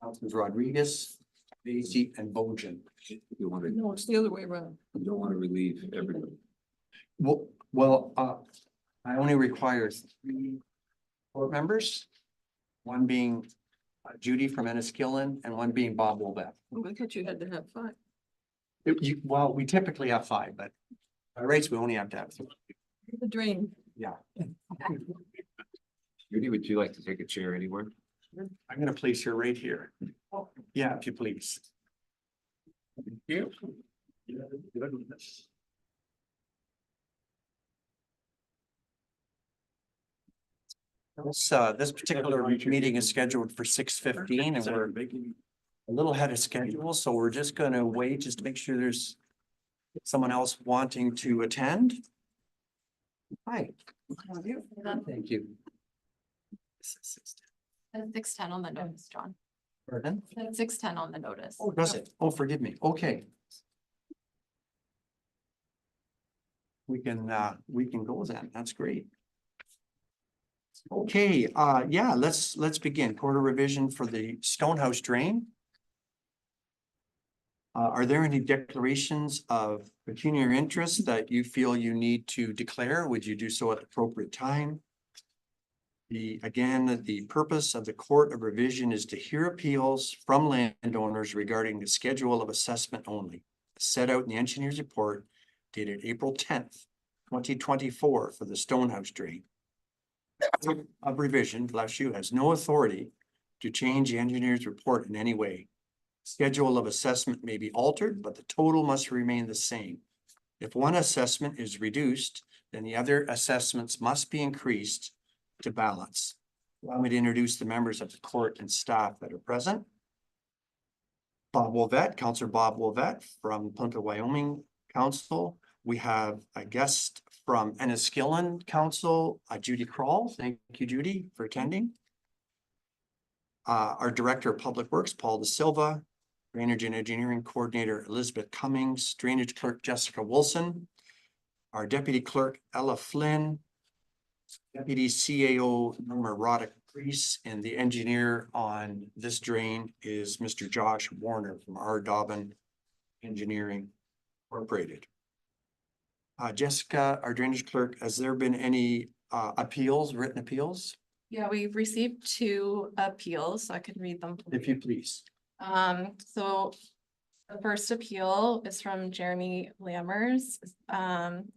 Councilors Rodriguez, Daisy and Bojan. You want to, No, it's the other way around. you don't want to relieve everybody. I only require 3 board members. One being Judy from Enniskillen and one being Bob Wolbeth. Oh, I thought you had to have 5. Well, we typically have 5, but by rates, we only have to have 3. The drain. Yeah, Judy, would you like to take a chair anywhere? I'm gonna place her right here. Yeah, if you please. Thank you. This particular meeting is scheduled for 6:15 and we're a little ahead of schedule, so we're just gonna wait just to make sure there's someone else wanting to attend. Hi. Thank you. That's 6:10 on the notice, John. Pardon? That's 6:10 on the notice. Oh, does it? Oh, forgive me. Okay. We can go then. That's great. Okay, yeah, let's begin. Quarter revision for the Stonehouse drain. Are there any declarations of pecuniary interest that you feel you need to declare? Would you do so at the appropriate time? Again, the purpose of the Court of Revision is to hear appeals from landowners regarding the schedule of assessment only, set out in the engineer's report dated April 10th, 2024 for the Stonehouse drain. Of Revision, bless you, has no authority to change the engineer's report in any way. Schedule of assessment may be altered, but the total must remain the same. If one assessment is reduced, then the other assessments must be increased to balance. Allow me to introduce the members of the court and staff that are present. Bob Wolbeth, Councillor Bob Wolbeth from Plympton-Wyoming Council. We have a guest from Enniskillen Council, Judy Kroll. Thank you, Judy, for attending. Our Director of Public Works, Paul De Silva, Drainage and Engineering Coordinator, Elizabeth Cummings, Drainage Clerk, Jessica Wilson, our Deputy Clerk, Ella Flynn, Deputy CAO, Norma Roddick-Priest, and the engineer on this drain is Mr. Josh Warner from R. Dobbin Engineering Incorporated. Jessica, our drainage clerk, has there been any appeals, written appeals? Yeah, we've received 2 appeals, so I can read them. If you please. So the first appeal is from Jeremy Lammers.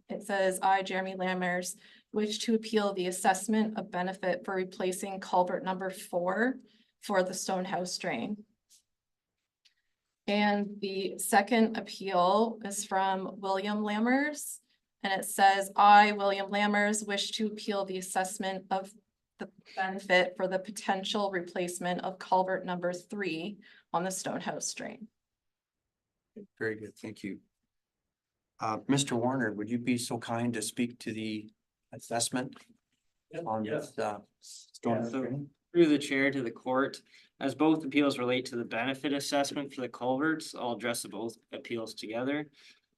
It says, I, Jeremy Lammers, wish to appeal the assessment of benefit for replacing culvert number 4 for the Stonehouse drain. And the second appeal is from William Lammers. And it says, I, William Lammers, wish to appeal the assessment of the benefit for the potential replacement of culvert number 3 on the Stonehouse drain. Very good, thank you. Mr. Warner, would you be so kind to speak to the assessment on this Stonehouse drain? Through the chair to the court, as both appeals relate to the benefit assessment for the culverts, I'll address both appeals together.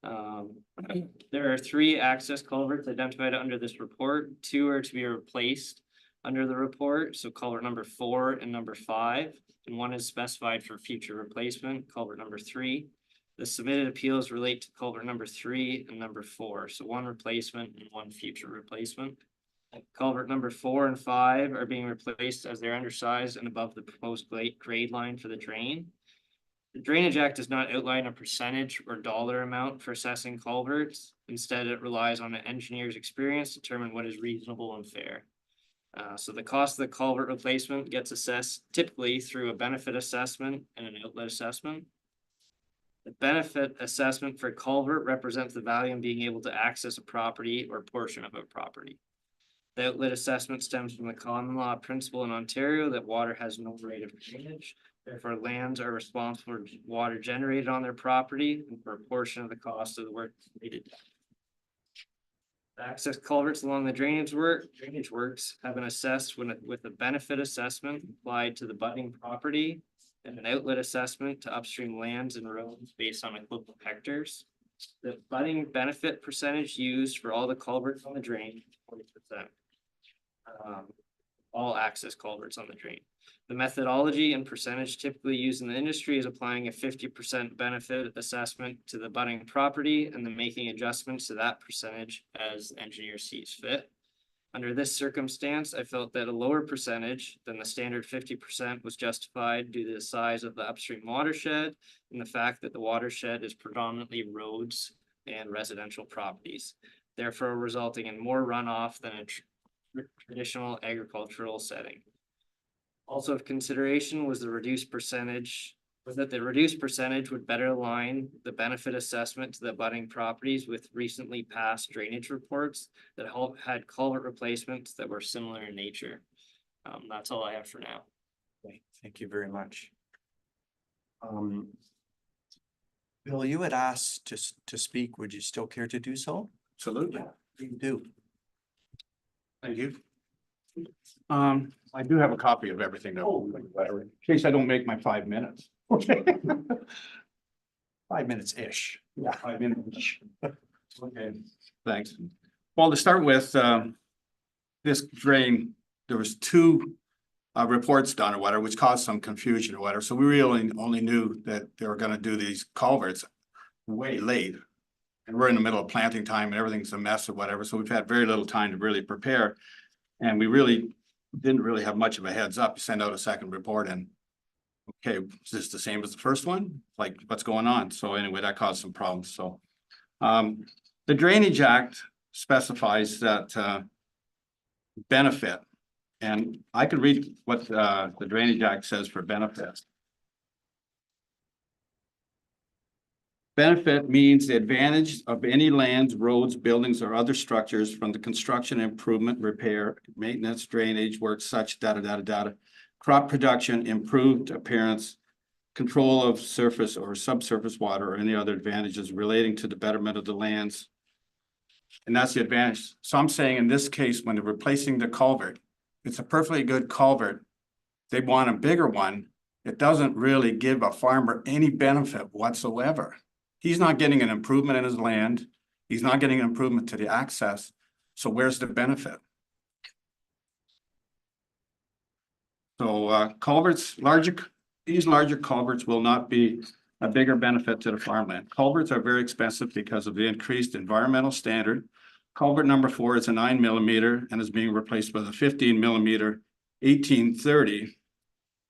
There are 3 access culverts identified under this report. 2 are to be replaced under the report, so culvert number 4 and number 5, and 1 is specified for future replacement, culvert number 3. The submitted appeals relate to culvert number 3 and number 4, so 1 replacement and 1 future replacement. Culvert number 4 and 5 are being replaced as they're undersized and above the proposed grade line for the drain. The Drainage Act does not outline a percentage or dollar amount for assessing culverts. Instead, it relies on an engineer's experience to determine what is reasonable and fair. So the cost of the culvert replacement gets assessed typically through a benefit assessment and an outlet assessment. The benefit assessment for culvert represents the value in being able to access a property or portion of a property. The outlet assessment stems from the common law principle in Ontario that water has no rate of drainage. Therefore, lands are responsible for water generated on their property and for a portion of the cost of the work completed. The access culverts along the drainage works have been assessed with a benefit assessment applied to the butting property and an outlet assessment to upstream lands and roads based on equivalent hectares. The butting benefit percentage used for all the culverts on the drain is 40%. all access culverts on the drain. The methodology and percentage typically used in the industry is applying a 50% benefit assessment to the abutting property and then making adjustments to that percentage as the engineer sees fit. Under this circumstance, I felt that a lower percentage than the standard 50% was justified due to the size of the upstream watershed and the fact that the watershed is predominantly roads and residential properties, therefore resulting in more runoff than a traditional agricultural setting. Also of consideration was the reduced percentage would better align the benefit assessment to the abutting properties with recently passed drainage reports that had culvert replacements that were similar in nature. That's all I have for now. Okay, thank you very much. Bill, you had asked to speak. Would you still care to do so? Absolutely. You do. Thank you. I do have a copy of everything though, whatever, in case I don't make my 5 minutes. Okay. 5 minutes-ish. Yeah, 5 minutes. Okay, thanks. Well, to start with, this drain, there was two reports done or whatever, which caused some confusion or whatever. So we really only knew that they were gonna do these culverts way late. And we're in the middle of planting time and everything's a mess or whatever. So we've had very little time to really prepare. And we really didn't really have much of a heads up. Send out a second report and okay, is this the same as the first one? Like, what's going on? So anyway, that caused some problems. So the Drainage Act specifies that benefit, and I could read what the Drainage Act says for benefits. Benefit means the advantage of any lands, roads, buildings, or other structures from the construction, improvement, repair, maintenance, drainage work such crop production, improved appearance, control of surface or subsurface water, or any other advantages relating to the betterment of the lands. And that's the advantage. So I'm saying in this case, when they're replacing the culvert, it's a perfectly good culvert. They want a bigger one. It doesn't really give a farmer any benefit whatsoever. He's not getting an improvement in his land. He's not getting an improvement to the access. So where's the benefit? So culverts, these larger culverts will not be a bigger benefit to the farmland. Culverts are very expensive because of the increased environmental standard. Culvert number 4 is a 9 millimeter and is being replaced with a 15 millimeter 1830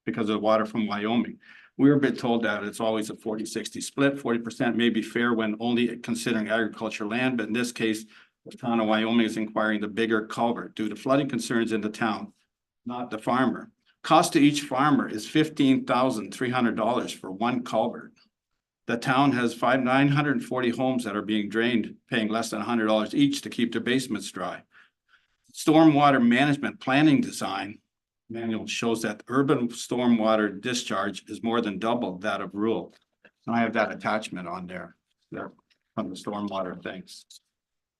because of the water from Wyoming. We were a bit told that it's always a 40-60 split. 40% may be fair when only considering agricultural land, but in this case, the town of Wyoming is inquiring the bigger culvert due to flooding concerns in the town, not the farmer. Cost to each farmer is $15,300 for one culvert. The town has 940 homes that are being drained, paying less than $100 each to keep their basements dry. Stormwater management planning design manual shows that urban stormwater discharge is more than double that of rural. And I have that attachment on there from the stormwater things.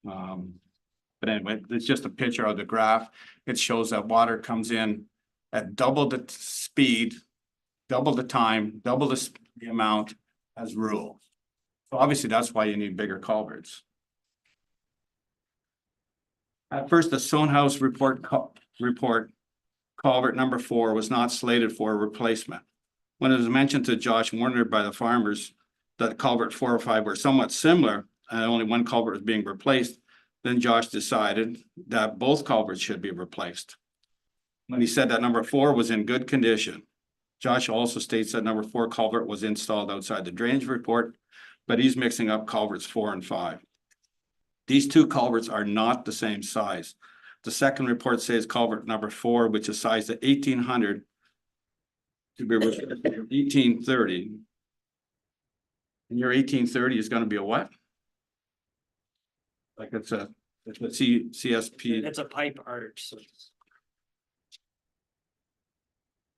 But anyway, it's just a picture of the graph. It shows that water comes in at double the speed, double the time, double the amount as rural. So obviously that's why you need bigger culverts. At first, the Stonehouse report culvert number 4 was not slated for a replacement. When it was mentioned to Josh Warner by the farmers that culvert 4 or 5 were somewhat similar and only one culvert was being replaced, then Josh decided that both culverts should be replaced. When he said that number 4 was in good condition, Josh also states that number 4 culvert was installed outside the drainage report, but he's mixing up culverts 4 and 5. These two culverts are not the same size. The second report says culvert number 4, which is sized at 1800 to be 1830. And your 1830 is going to be a what? Like it's a CSP. It's a pipe arch. So it's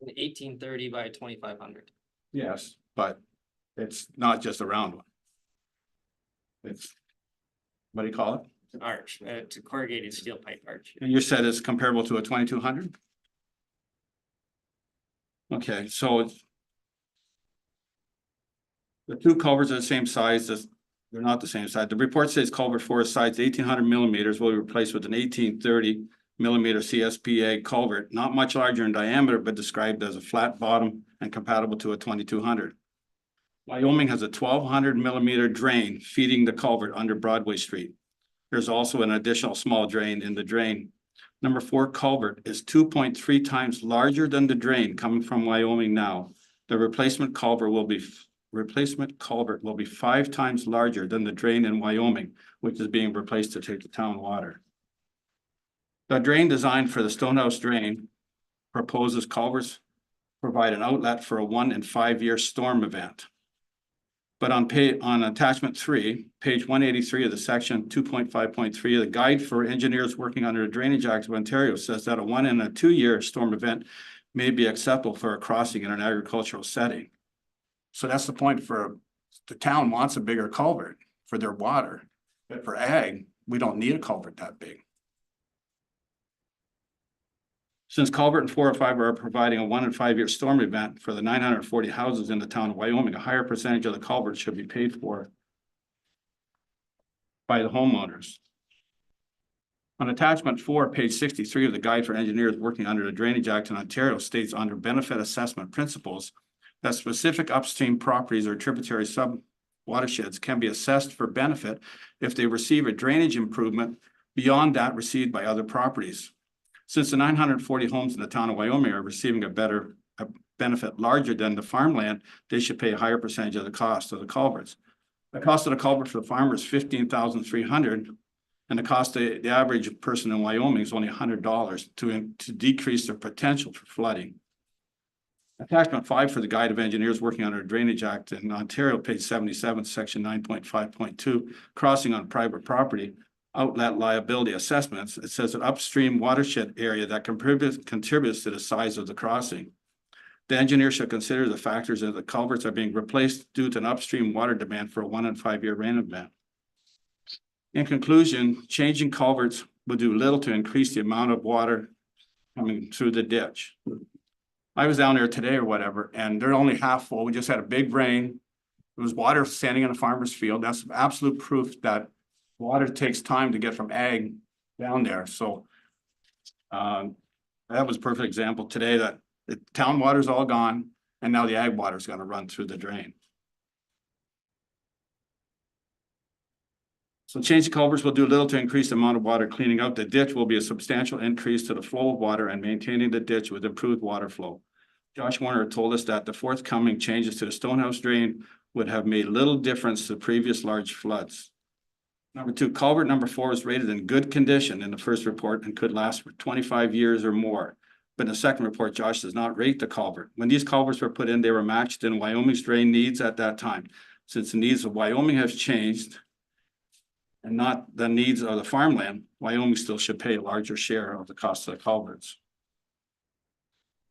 1830 by 2500. Yes, but it's not just a round one. It's, what do you call it? It's an arch. It's a corrugated steel pipe arch. And you said it's comparable to a 2200? Okay, so it's the two culverts are the same size. They're not the same size. The report says culvert 4 is sized 1800 millimeters will be replaced with an 1830 millimeter CSPA culvert, not much larger in diameter, but described as a flat bottom and compatible to a 2200. Wyoming has a 1200 millimeter drain feeding the culvert under Broadway Street. There's also an additional small drain in the drain. Number 4 culvert is 2.3 times larger than the drain coming from Wyoming now. The replacement culvert will be 5 times larger than the drain in Wyoming, which is being replaced to take the town water. The drain designed for the Stonehouse drain proposes culverts provide an outlet for a 1 in 5 year storm event. But on attachment 3, page 183 of the section 2.5.3 of the guide for engineers working under the Drainage Act of Ontario says that a 1 in a 2 year storm event may be acceptable for a crossing in an agricultural setting. So that's the point. For the town wants a bigger culvert for their water, but for ag, we don't need a culvert that big. Since culvert and 4 or 5 are providing a 1 in 5 year storm event for the 940 houses in the town of Wyoming, a higher percentage of the culvert should be paid for by the homeowners. On attachment 4, page 63 of the guide for engineers working under the Drainage Act in Ontario states under benefit assessment principles that specific upstream properties or tributary sub watersheds can be assessed for benefit if they receive a drainage improvement beyond that received by other properties. Since the 940 homes in the town of Wyoming are receiving a benefit larger than the farmland, they should pay a higher percentage of the cost of the culverts. The cost of the culvert for the farmer is $15,300, and the cost of the average person in Wyoming is only $100 to decrease their potential for flooding. Attachment 5 for the Guide of Engineers working under the Drainage Act in Ontario, page 77, section 9.5.2, crossing on private property, outlet liability assessments. It says an upstream watershed area that contributes to the size of the crossing. The engineer should consider the factors that the culverts are being replaced due to an upstream water demand for a 1 in 5 year rain event. In conclusion, changing culverts will do little to increase the amount of water coming through the ditch. I was down there today or whatever, and they're only half full. We just had a big rain. There was water standing in a farmer's field. That's absolute proof that water takes time to get from ag down there. So that was a perfect example today that the town water's all gone and now the ag water is going to run through the drain. So changing culverts will do little to increase the amount of water. Cleaning out the ditch will be a substantial increase to the flow of water, and maintaining the ditch with improved water flow. Josh Warner told us that the forthcoming changes to the Stonehouse drain would have made little difference to previous large floods. Number 2, culvert number 4 is rated in good condition in the first report and could last for 25 years or more. But in the second report, Josh does not rate the culvert. When these culverts were put in, they were matched in Wyoming's drain needs at that time. Since the needs of Wyoming have changed and not the needs of the farmland, Wyoming still should pay a larger share of the cost of the culverts.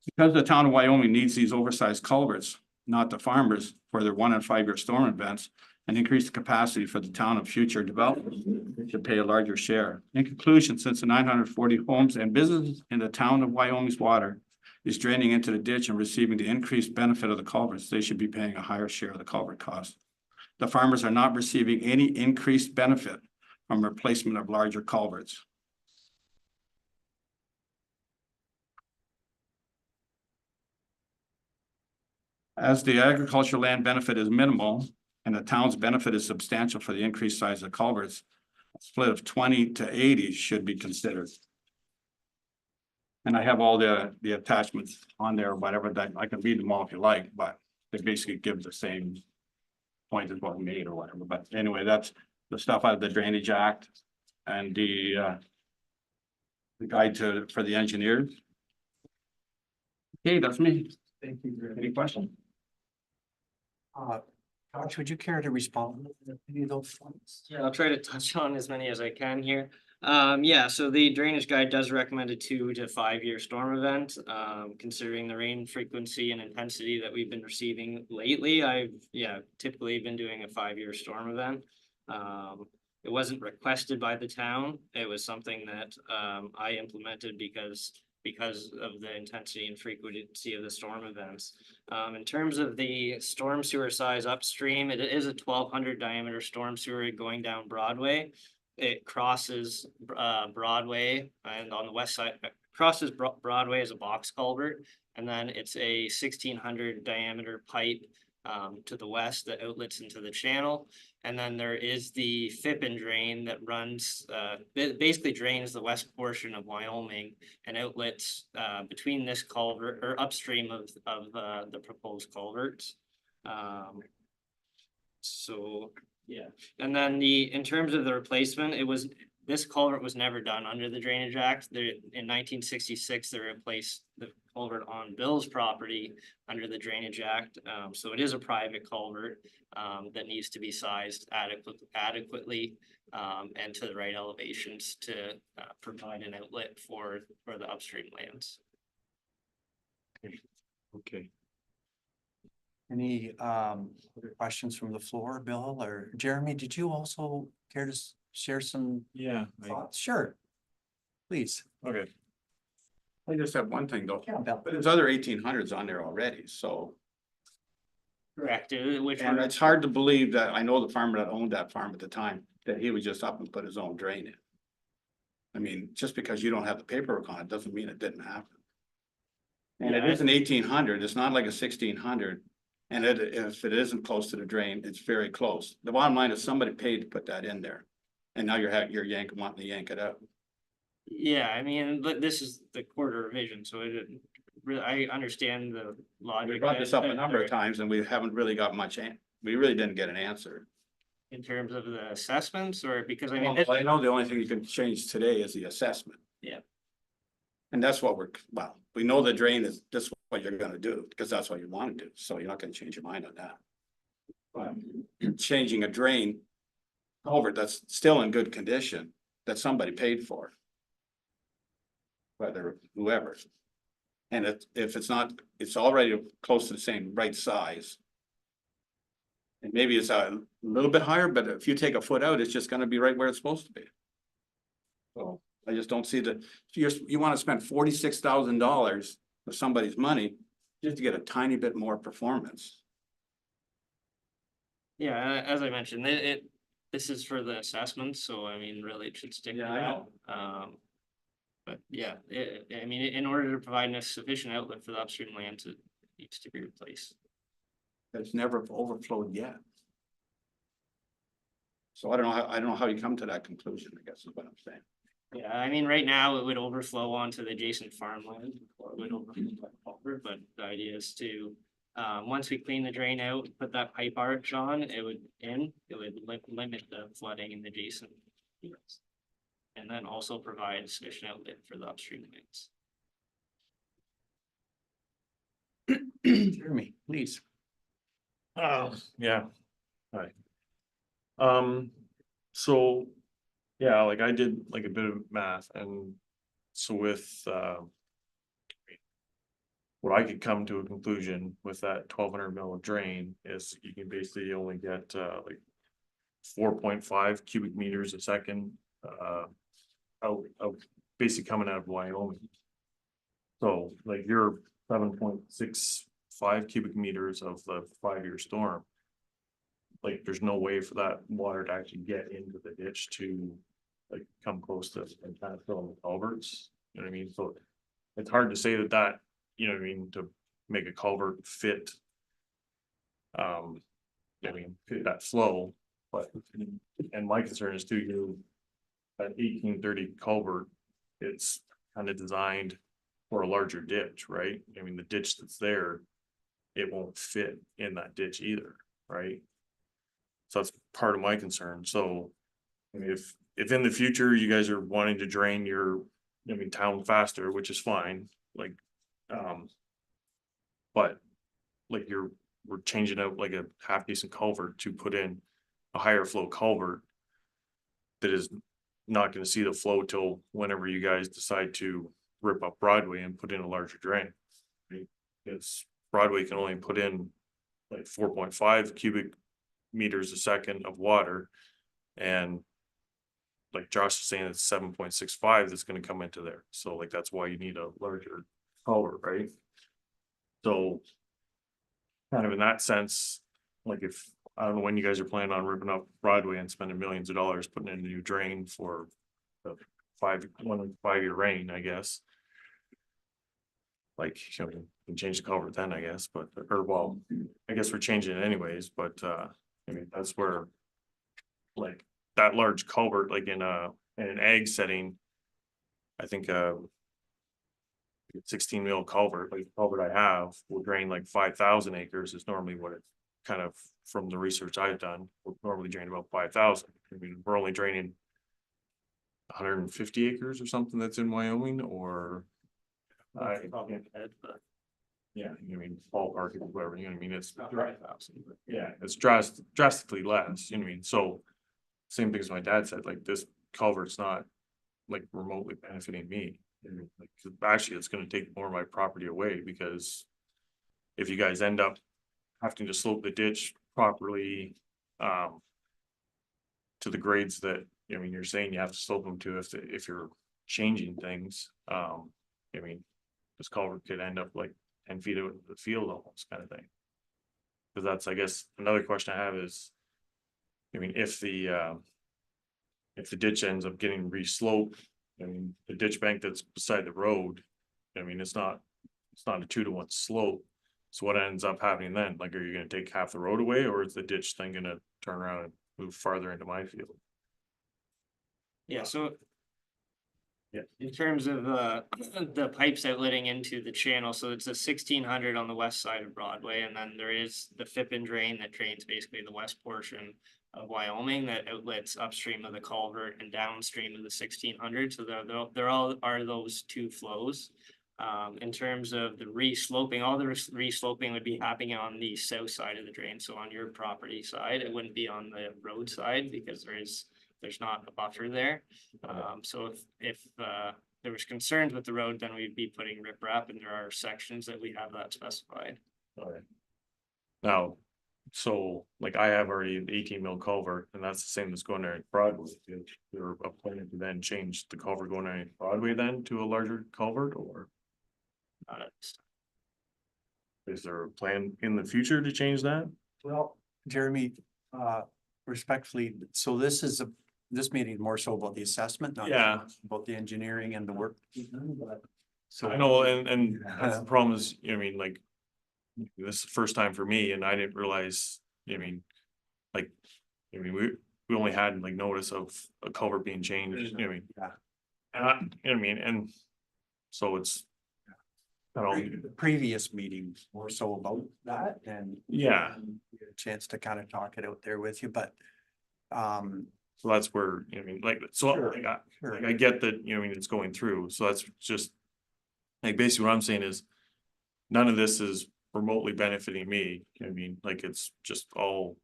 Because the town of Wyoming needs these oversized culverts, not the farmers, for their 1 in 5 year storm events, and increase the capacity for the town of future development, it should pay a larger share. In conclusion, since the 940 homes and businesses in the town of Wyoming's water is draining into the ditch and receiving the increased benefit of the culverts, they should be paying a higher share of the culvert cost. The farmers are not receiving any increased benefit from replacement of larger culverts. As the agricultural land benefit is minimal and the town's benefit is substantial for the increased size of culverts, a split of 20 to 80 should be considered. And I have all the attachments on there, whatever, that I can read them all if you like, but they basically give the same point as what we made or whatever. But anyway, that's the stuff out of the Drainage Act and the guide for the engineers. Okay, that's me. Thank you. Any questions? Josh, would you care to respond to any of those points? Yeah, I'll try to touch on as many as I can here. Yeah, so the drainage guide does recommend a 2 to 5 year storm event. Considering the rain frequency and intensity that we've been receiving lately, I've typically been doing a 5 year storm event. It wasn't requested by the town. It was something that I implemented because of the intensity and frequency of the storm events. In terms of the storm sewer size upstream, it is a 1200 diameter storm sewer going down Broadway. it crosses Broadway, and on the west side, crosses Broadway as a box culvert. And then it's a 1,600 diameter pipe to the west that outlets into the channel. And then there is the Fippen drain that runs, basically drains the west portion of Wyoming and outlets between this culvert or upstream of the proposed culverts. So, yeah, and then in terms of the replacement, this culvert was never done under the Drainage Act. In 1966, they replaced the culvert on Bill's property under the Drainage Act. So it is a private culvert that needs to be sized adequately and to the right elevations to provide an outlet for the upstream lands. Okay. Any other questions from the floor, Bill or Jeremy? Did you also care to share some thoughts? Sure. Please. Okay. I just have one thing though, Yeah, Bill. but there's other 1800s on there already, so. Correct, which And it's hard to believe that, I know the farmer that owned that farm at the time, that he would just up and put his own drain in. I mean, just because you don't have the paperwork on it, doesn't mean it didn't happen. And it Yeah, is an 1800, it's not like a 1600. And if it isn't close to the drain, it's very close. The bottom line is somebody paid to put that in there. And now you're wanting to yank it out. yeah, I mean, but this is the quarter revision, so it didn't really, I understand the logic. We brought this up a that number they're- of times and we haven't really got much, we really didn't get an answer. In terms of the assessments, or because I mean. Well, I know the only thing you can change today is the assessment. Yeah. And that's what we know the drain is, this is what you're gonna do, because that's what you wanna do, so you're not gonna change your mind on that. But changing a drain culvert that's still in good condition, that somebody paid for. Whether whoever. And if it's not, it's already close to the same right size. And maybe it's a little bit higher, but if you take a foot out, it's just gonna be right where it's supposed to be. So I just don't see you wanna spend $46,000 of somebody's money just to get a tiny bit more performance. Yeah, as I mentioned, this is for the assessments, so I mean, really it should stick to Yeah, I that. But yeah, I mean, in order to provide a sufficient outlet for the upstream lands, it needs to be replaced. It's never overflowed yet. So I don't know how you come to that conclusion, I guess is what I'm saying. Yeah, I mean, right now it would overflow onto the adjacent farmland, or it would overflow by culvert, but the idea is to, once we clean the drain out, put that pipe arch on, it would limit the flooding in the adjacent fields. And then also provide sufficient outlet for the upstream lands. Jeremy, please. Yeah. Hi. So, yeah, like I did like a bit of math, and so with, what I could come to a conclusion with that 1,200 mil of drain is you can basically only get, like 4.5 cubic meters a second, out of basically coming out of Wyoming. So like your 7.65 cubic meters of the 5-year storm. Like there's no way for that water to actually get into the ditch to like come close to and kind of fill in the culverts. You know what I mean? So it's hard to say that, you know what I mean, to make a culvert fit. I mean, fit that flow, but, and my concern is too, that 1830 culvert, it's kind of designed for a larger ditch, right? I mean, the ditch that's there, it won't fit in that ditch either, right? So that's part of my concern. So I mean, if in the future you guys are wanting to drain your, I mean, town faster, which is fine, like, but like we're changing out like a half decent culvert to put in a higher flow culvert that is not going to see the flow till whenever you guys decide to rip up Broadway and put in a larger drain. Right? Because Broadway can only put in like 4.5 cubic meters a second of water, and like Josh is saying, it's 7.65 that's going to come into there. So like that's why you need a larger culvert, right? So kind of in that sense, like if I don't know when you guys are planning on ripping up Broadway and spending millions of dollars putting in a new drain for the 5-year rain, I guess. Like, you know, you can change the culvert then, I guess, but, or well, I guess we're changing it anyways, but, I mean, that's where. Like, that large culvert, like in an ag setting. I think, 16 mil culvert, like the culvert I have, will drain like 5,000 acres is normally what it. Kind of, from the research I've done, will normally drain about 5,000, I mean, we're only draining. 150 acres or something that's in Wyoming, or. Yeah, I mean, ballpark, whatever, you know what I mean, it's. Yeah, it's drastically less, you know what I mean, so. Same thing as my dad said, like this culvert's not like remotely benefiting me. I mean, like, actually, it's gonna take more of my property away because. If you guys end up having to slope the ditch properly, to the grades that, I mean, you're saying you have to slope them to if you're changing things, I mean. This culvert could end up like 10 feet out of the field almost, kind of thing. Cause that's, I guess, another question I have is. I mean, if the ditch ends up getting re-sloped, I mean, the ditch bank that's beside the road. I mean, it's not a 2-to-1 slope. So what ends up happening then? Like, are you gonna take half the road away, or is the ditch thing gonna turn around and move farther into my field? Yeah, so. Yeah. In terms of the pipes outletting into the channel, so it's a 1600 on the west side of Broadway, and then there is the Fippen drain that drains basically the west portion of Wyoming that outlets upstream of the culvert and downstream of the 1600. So there all are those two flows. In terms of the re-sloping, all the re-sloping would be happening on the south side of the drain, so on your property side. It wouldn't be on the road side because there's not a buffer there. So if there was concerns with the road, then we'd be putting riprap, and there are sections that we have that specified. Okay. Now, so like I have already an 18 mil culvert, and that's the same as going there in Broadway. You're planning to then change the culvert going there in Broadway then to a larger culvert, or is there a plan in the future to change that? Well, Jeremy, respectfully, so this meeting is more so about the assessment, not Yeah. about the engineering and the work. So I know, and that's the problem is, I mean, like. This is the first time for me, and I didn't realize, I mean, like, I mean, we only had like notice of a culvert being changed, you know what I mean? Yeah. And I, you know what I mean, and so it's. I don't, The previous meetings more so about that, and yeah, we had a chance to kind of talk it out there with you, but so that's where, you know what I mean, like, so Sure, like, I get that, you know, what I mean, it's going through, so that's just. Like, basically what I'm saying is, none of this is remotely benefiting me, you know what I mean, like, it's just all.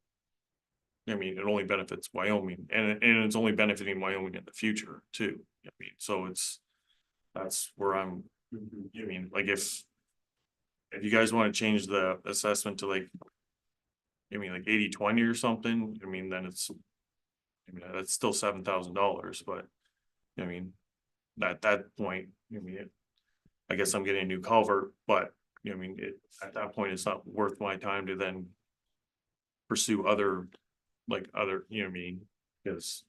I mean, it only benefits Wyoming, and it's only benefiting Wyoming in the future too, I mean, so that's where I'm, I mean, like, if you guys wanna change the assessment to like. I mean, like 80-20 or something, I mean, then it's. I mean, that's still $7,000, but, I mean, at that point, I mean, I guess I'm getting a new culvert, but, you know, I mean, at that point, it's not worth my time to then. Pursue other, like, you know what I mean, because.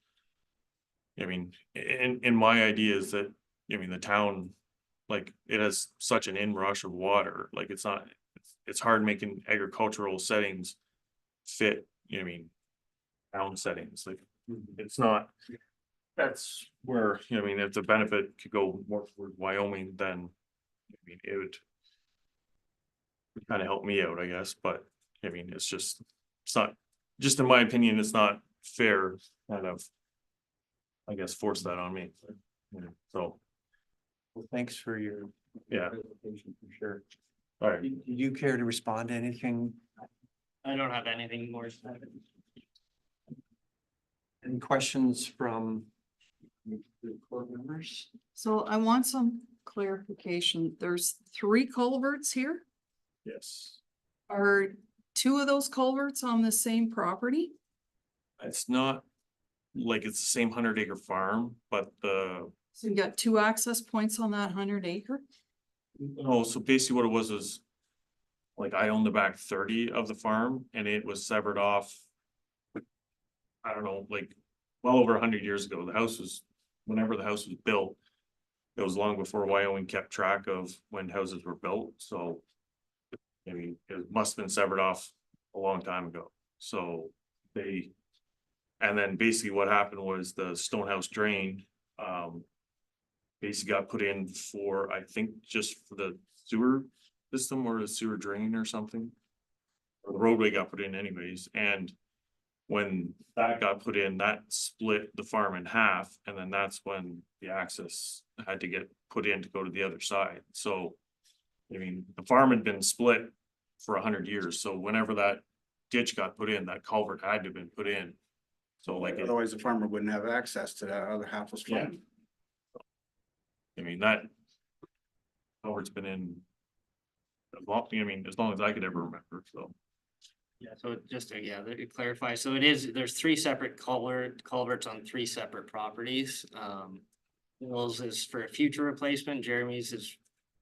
I mean, in my idea is that, I mean, the town, like, it has such an inrush of water, like, it's hard making agricultural settings. Fit, you know what I mean, town settings, like, it's not. That's where, you know, what I mean, if the benefit could go more toward Wyoming, then, I mean, it would. Kind of help me out, I guess, but, I mean, it's not, just in my opinion, it's not fair, kind of. I guess force that on me, you know, so, well, thanks for your. Yeah. presentation, for sure. all right, Do you care to respond to anything? I don't have anything more. Any questions from the court members? So I want some clarification. There's 3 culverts here. yes, Are 2 of those culverts on the same property? it's not. Like, it's the same 100-acre farm, but So you got 2 access points on that 100 acre? no, so basically what it was is. Like, I own the back 30 of the farm, and it was severed off I don't know, like, well over 100 years ago, whenever the house was built. It was long before Wyoming kept track of when houses were built, so. I mean, it must have been severed off a long time ago, so and then basically what happened was the stone house drain, basically got put in for, I think, just for the sewer system or the sewer drain or something. Or the roadway got put in anyways, and when that got put in, that split the farm in half, and then that's when the access had to get put in to go to the other side, so. I mean, the farm had been split for 100 years, so whenever that ditch got put in, that culvert had to have been put in. So like, Otherwise the farmer wouldn't have access to that other half was Yeah. flooded. I mean, that culvert's been in. As long as I could ever remember, so. Yeah, so just to, to clarify, so there's three separate culverts on three separate properties. Will's is for a future replacement, Jeremy's is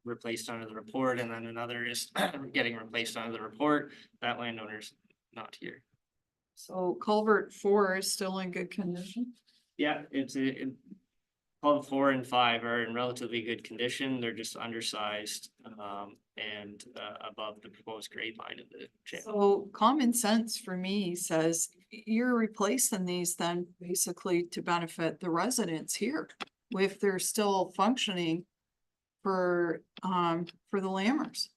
replaced under the report, and then another is getting replaced under the report. That landowner's not here. So culvert 4 is still in good condition? Yeah, culvert 4 and 5 are in relatively good condition. They're just undersized, and above the proposed grade line of the channel. So common sense for me says you're replacing these then basically to benefit the residents here. If they're still functioning for the Lammers.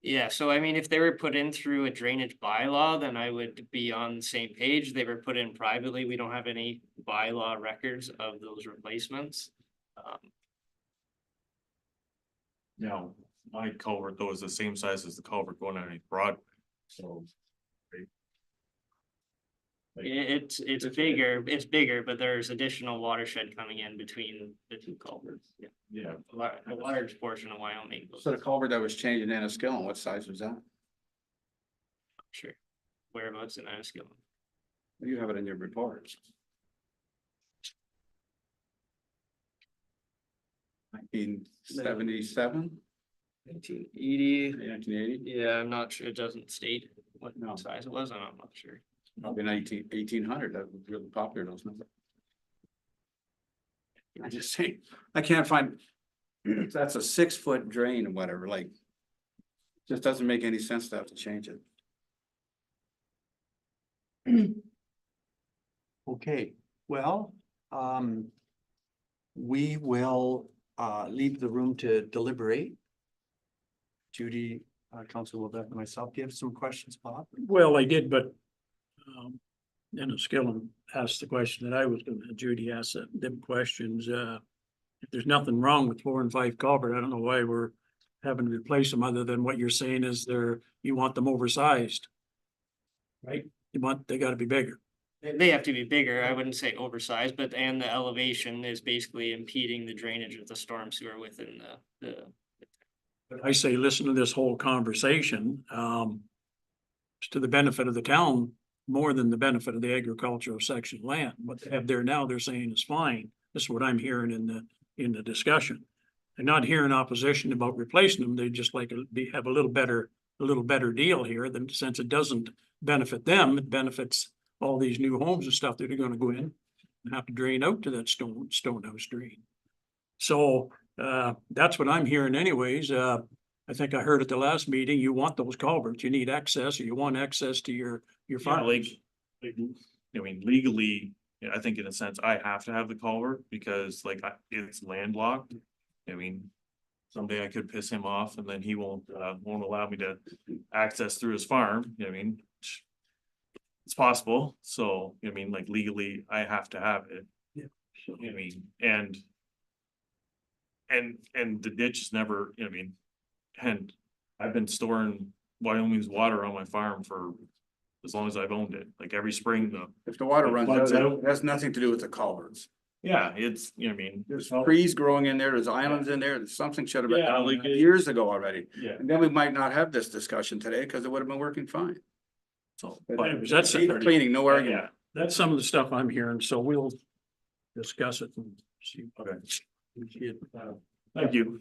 Yeah, so I mean, if they were put in through a drainage bylaw, then I would be on the same page. They were put in privately. We don't have any bylaw records of those replacements. Now, my culvert though is the same size as the culvert going underneath Broadway, so. It's bigger, but there's additional watershed coming in between the two culverts. Yeah, Yeah, a large portion of Wyoming. So the culvert that was changed in Enniskillen, what size was that? Sure. Whereabouts in Enniskillen? You have it in your report. 1977, 1980. 1980, Yeah, I'm not sure. It doesn't state what No. size it was, and I'm not sure. probably 1800, that was really popular, those numbers. I just say, I can't find, that's a 6-foot drain or whatever, like. Just doesn't make any sense to have to change it. Okay, well, we will leave the room to deliberate. Judy, Councilor Levesque, and myself, do you have some questions, Bob? Well, I did, but Skillen asked the question that I was gonna, Judy asked them questions. If there's nothing wrong with 4 and 5 culvert, I don't know why we're having to replace them, other than what you're saying is you want them oversized. Right? They gotta be bigger. They have to be bigger. I wouldn't say oversized, but and the elevation is basically impeding the drainage of the storm sewer within the. But I say, listen to this whole conversation, it's to the benefit of the town more than the benefit of the agricultural section land. What they have there now, they're saying is fine. This is what I'm hearing in the discussion. They're not hearing opposition about replacing them. They just like have a little better deal here, than since it doesn't benefit them, it benefits all these new homes and stuff that are gonna go in and have to drain out to that stone house drain. So that's what I'm hearing anyways. I think I heard at the last meeting, you want those culverts, you need access, or you want access to your yeah, farm. I mean, legally, yeah, I think in a sense, I have to have the culvert because like it's landlocked. I mean, someday I could piss him off and then he won't allow me to access through his farm. I mean, it's possible. So, I mean, like legally, I have to have it. Yeah. I mean, and the ditch is never, I mean, and I've been storing Wyoming's water on my farm for as long as I've owned it, like every spring, If the water It runs floods out, out. it has nothing to do with the culverts. yeah, it's, you know, I mean. There's trees growing in there, there's islands in there, something should have been Yeah, done like years ago already. Yeah. And then we might not have this discussion today, because it would have been working fine. So, But but That's cleaning, no argument. yeah, That's some of the stuff I'm hearing, so we'll discuss it and see. okay, thank you.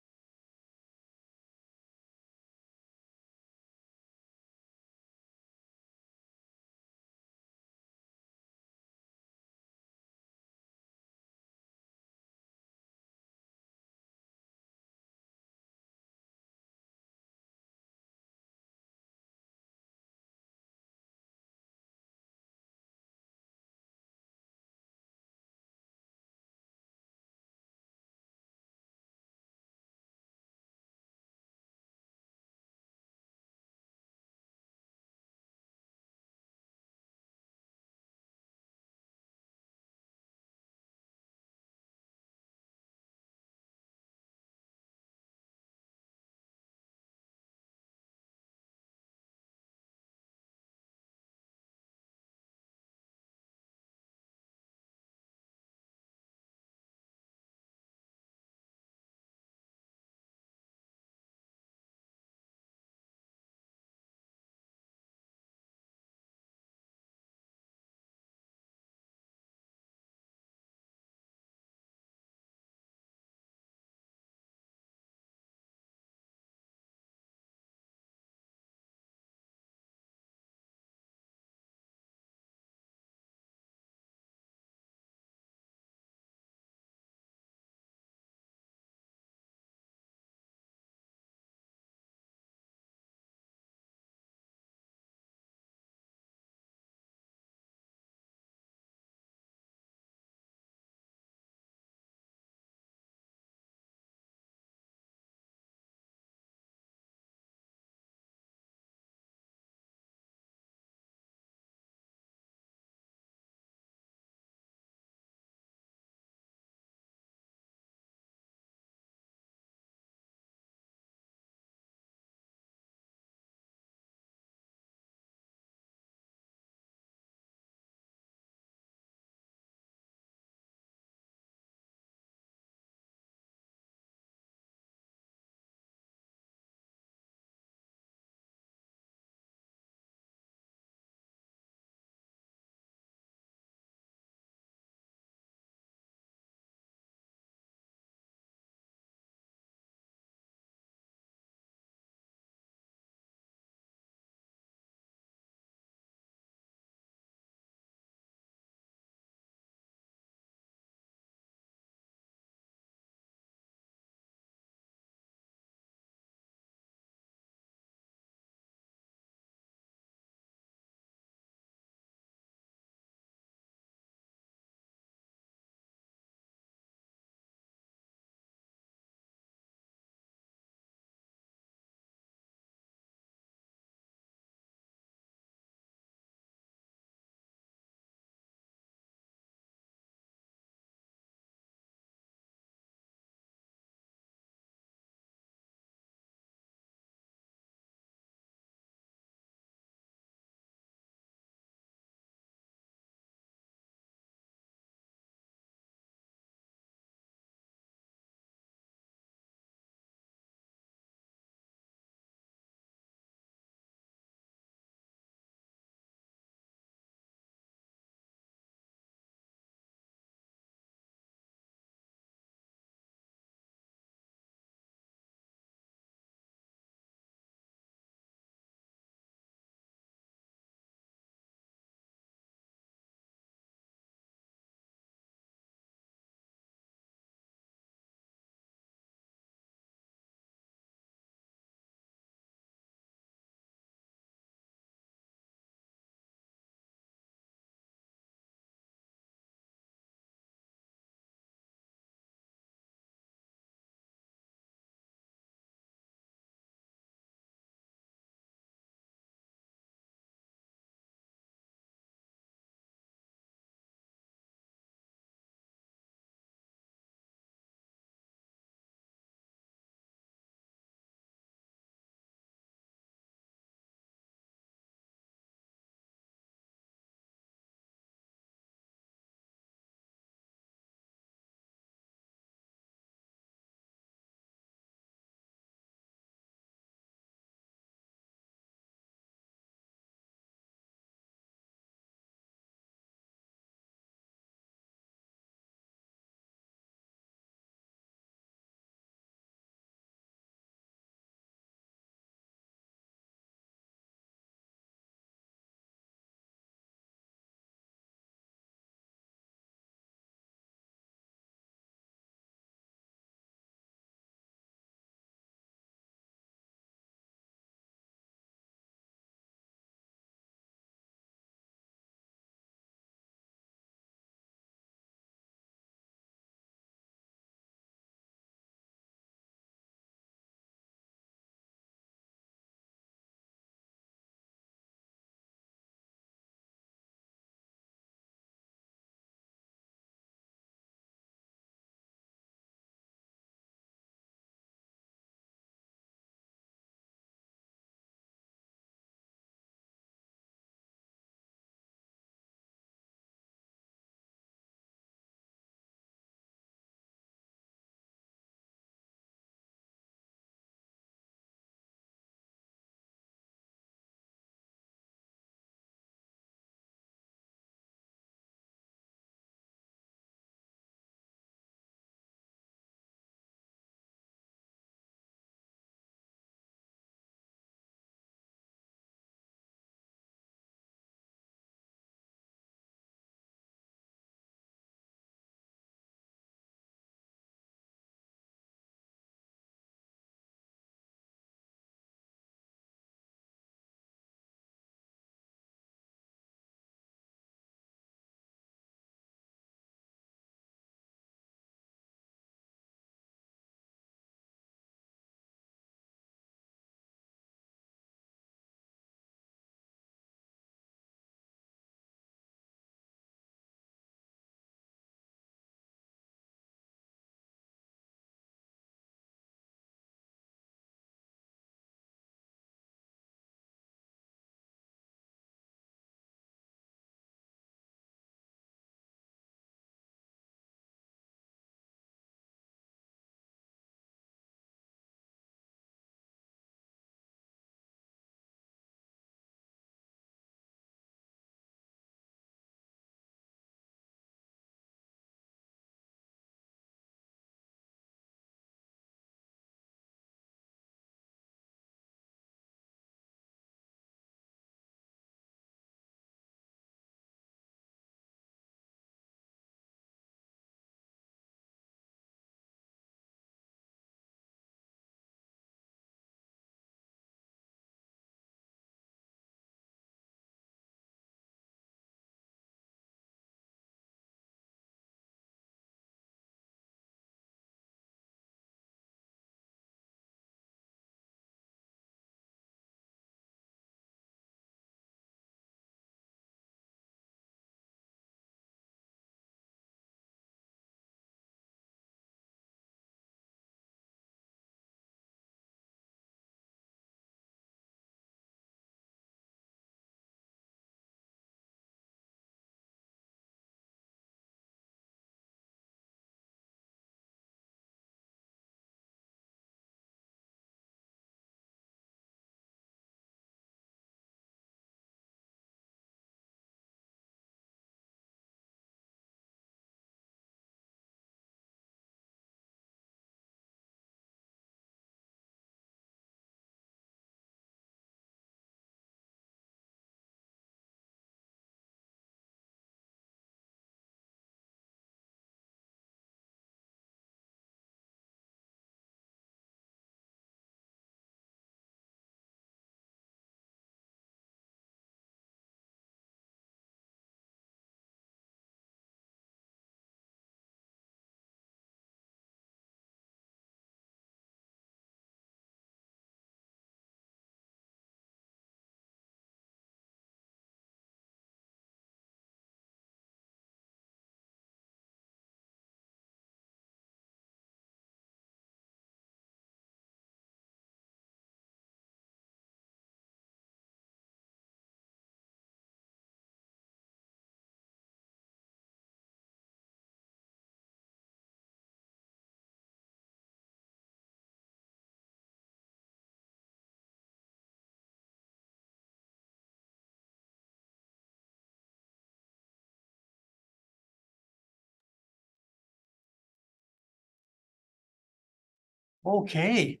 Okay,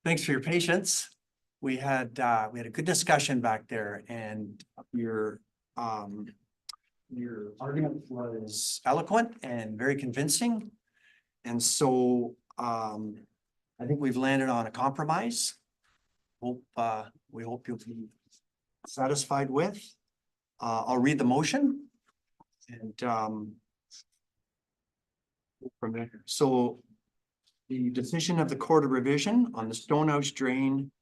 thanks for your patience. We had a good discussion back there and your argument was eloquent and very convincing. And so, I think we've landed on a compromise. We hope you'll be satisfied with. I'll read the motion. And, from there, so the decision of the Court of Revision on the Stonehouse Drain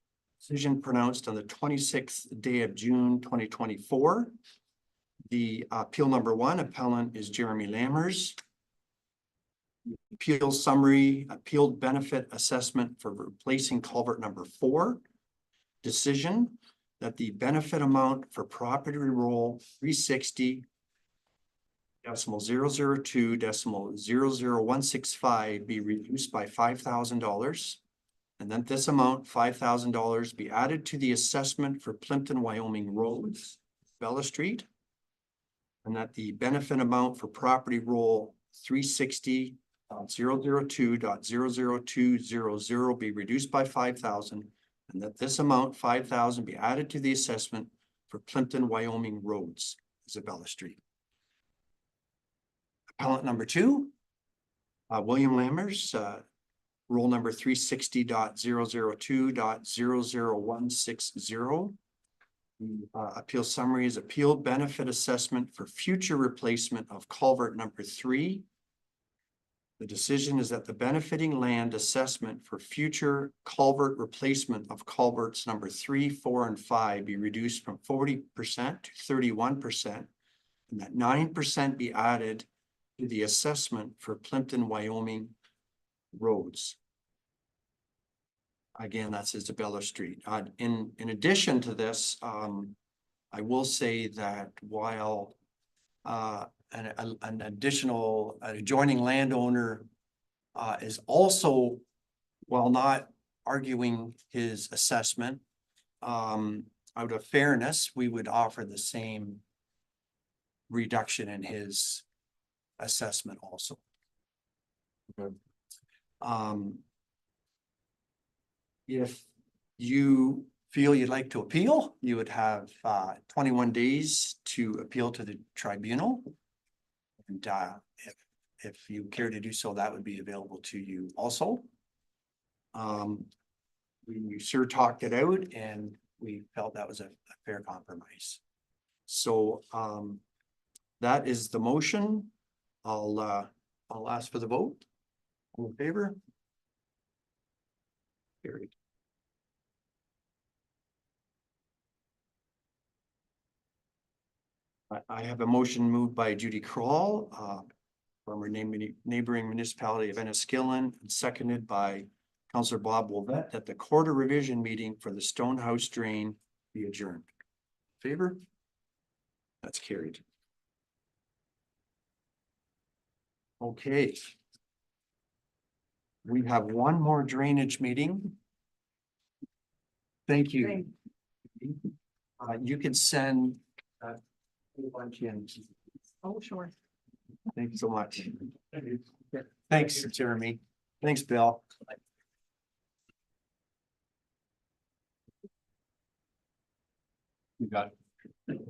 decision pronounced on the 26th day of June 2024. The appeal number 1, appellant is Jeremy Lammers. Appeal summary, appealed benefit assessment for replacing culvert number 4. Decision that the benefit amount for property roll 360.002.00165 be reduced by $5,000. And then this amount, $5,000, be added to the assessment for Plympton-Wyoming roads, Bella Street. And that the benefit amount for property roll 360.002.00200 be reduced by $5,000. And that this amount, $5,000, be added to the assessment for Plympton-Wyoming roads, Isabella Street. Appellant number 2, William Lammers, roll number 360.002.00160. The appeal summary is appealed benefit assessment for future replacement of culvert number 3. The decision is that the benefiting land assessment for future culvert replacement of culverts number 3, 4, and 5 be reduced from 40% to 31%, and that 9% be added to the assessment for Plympton-Wyoming roads. Again, that's Isabella Street. In addition to this, I will say that while an additional adjoining landowner is also, while not arguing his assessment, out of fairness, we would offer the same reduction in his assessment also. If you feel you'd like to appeal, you would have 21 days to appeal to the tribunal. And if you care to do so, that would be available to you also. We sure talked it out and we felt that was a fair compromise. So that is the motion. I'll ask for the vote. All in favor? Carried. I have a motion moved by Judy Kroll, from her neighboring municipality of Enniskillen, and seconded by Councillor Bob Wolvette, that the Court of Revision meeting for the Stonehouse Drain be adjourned. Favor? That's carried. Okay. We have one more drainage meeting. Thank you. You can send a bunch in. Oh, sure. Thank you so much. Thanks, Jeremy. Thanks, Bill. You got it.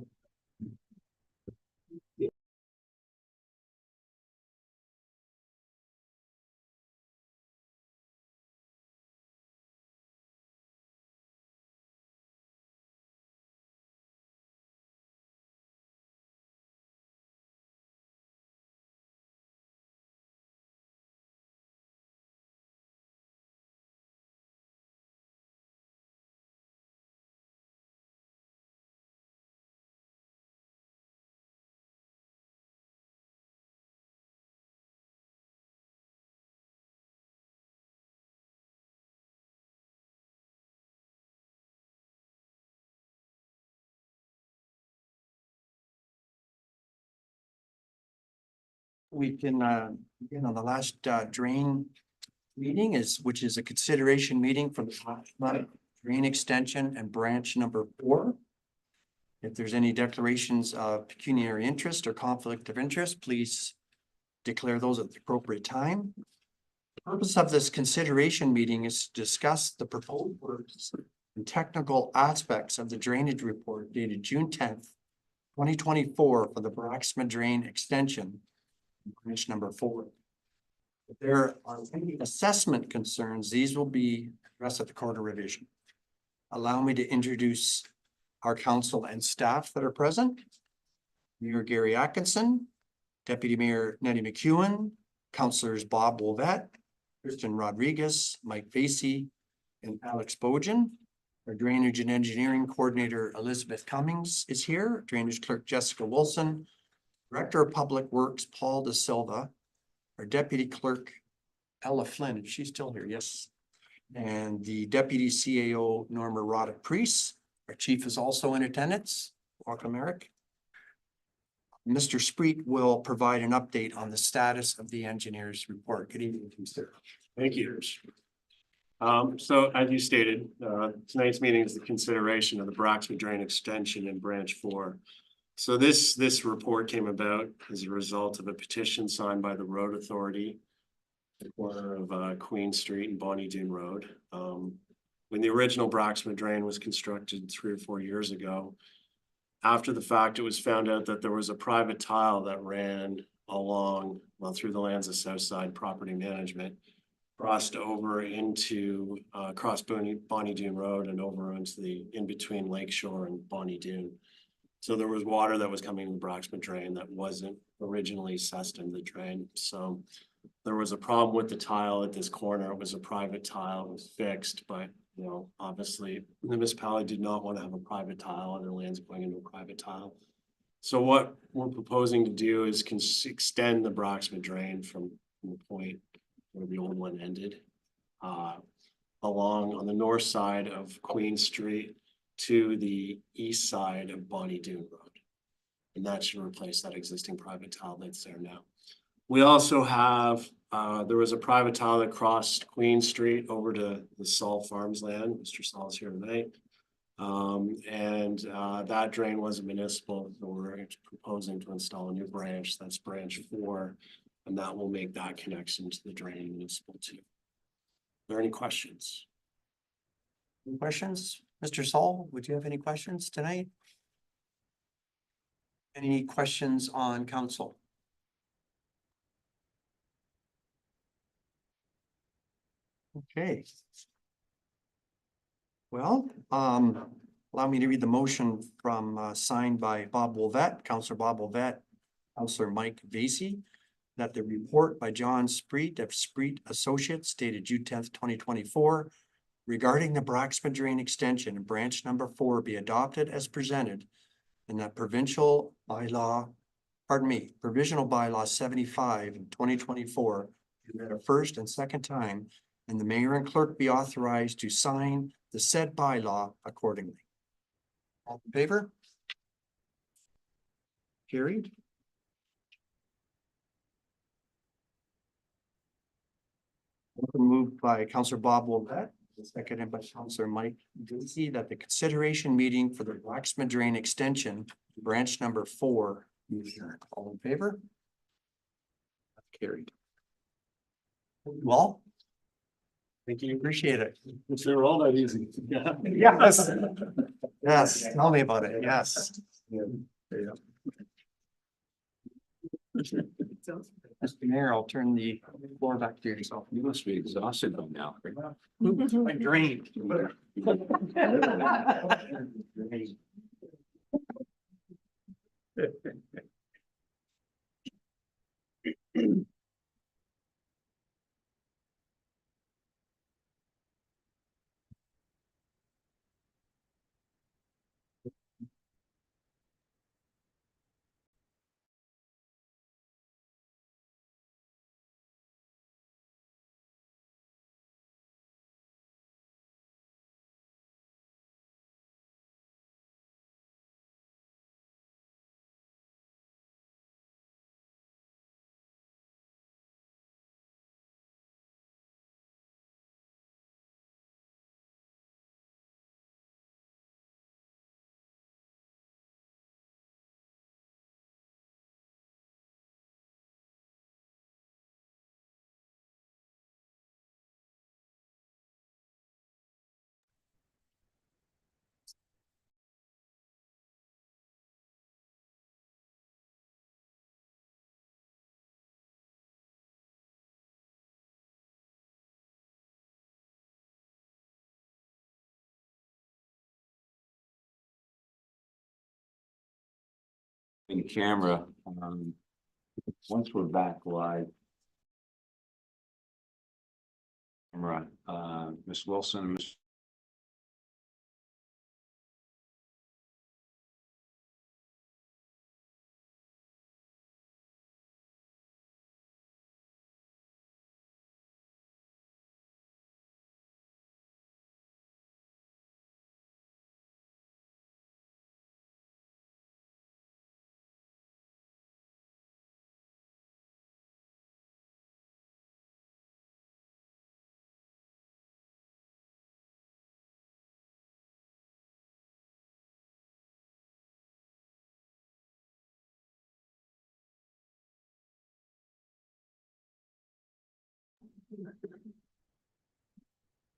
We can begin on the last drain meeting which is a consideration meeting for the drain extension and branch number 4. If there's any declarations of pecuniary interest or conflict of interest, please declare those at the appropriate time. Purpose of this consideration meeting is to discuss the proposed works and technical aspects of the drainage report dated June 10th, 2024 for the Braxma Drain Extension, branch number 4. If there are any assessment concerns, these will be addressed at the Court of Revision. Allow me to introduce our council and staff that are present. Mayor Gary Atkinson, Deputy Mayor Nettie McEwen, Councilors Bob Wolvett, Kristen Rodriguez, Mike Vasey, and Alex Bojan. Our Drainage and Engineering Coordinator Elizabeth Cummings is here, Drainage Clerk Jessica Wilson, Director of Public Works Paul De Silva, our Deputy Clerk Ella Flynn, if she's still here, yes. And the Deputy CAO Norma Roddick Priest. Our Chief is also in attendance. Welcome, Eric. Mr. Spreet will provide an update on the status of the engineer's report. Good evening, sir. Thank you. So as you stated, tonight's meeting is the consideration of the Braxma Drain Extension in Branch 4. So this report came about as a result of a petition signed by the Road Authority, the corner of Queen Street and Bonnie Doon Road. When the original Braxma Drain was constructed 3 or 4 years ago, after the fact, it was found out that there was a private tile that ran along, well, through the lands of Southside Property Management, crossed over into across Bonnie Doon Road and over into the in between Lakeshore and Bonnie Doon. So there was water that was coming in the Braxma Drain that wasn't originally assessed in the drain. So there was a problem with the tile at this corner. It was a private tile, it was fixed, but obviously the municipality did not want to have a private tile on their lands going into a private tile. So what we're proposing to do is extend the Braxma Drain from the point where the old one ended, along on the north side of Queen Street to the east side of Bonnie Doon Road. And that should replace that existing private tile that's there now. We also have, there was a private tile that crossed Queen Street over to the Saul Farms land. Mr. Saul's here tonight. That drain was municipal, so we're proposing to install a new branch, that's branch 4, and that will make that connection to the drain municipal too. Are there any questions? Any questions? Mr. Saul, would you have any questions tonight? Any questions on council? Okay. Well, allow me to read the motion from signed by Bob Wolvett, Councillor Bob Wolvett, Councillor Mike Vasey, that the report by John Spreet of Spreet Associates dated June 10th, 2024, regarding the Braxma Drain Extension in branch number 4 be adopted as presented, and that provisional bylaw 75 in 2024 be read a first and second time, and the mayor and clerk be authorized to sign the said bylaw accordingly. All in favor? Carried. Moved by Councillor Bob Wolvett, seconded by Councillor Mike Vasey, that the consideration meeting for the Braxma Drain Extension, branch number 4, be adjourned. All in favor? Carried. Well, thank you. Appreciate it. They were all that easy. Yes. Yes. Tell me about it. Yes. Mr. Mayor, I'll turn the floor back to yourself. You must be exhausted by now. I drained. in camera, once we're back live. Camera, Ms. Wilson, Ms.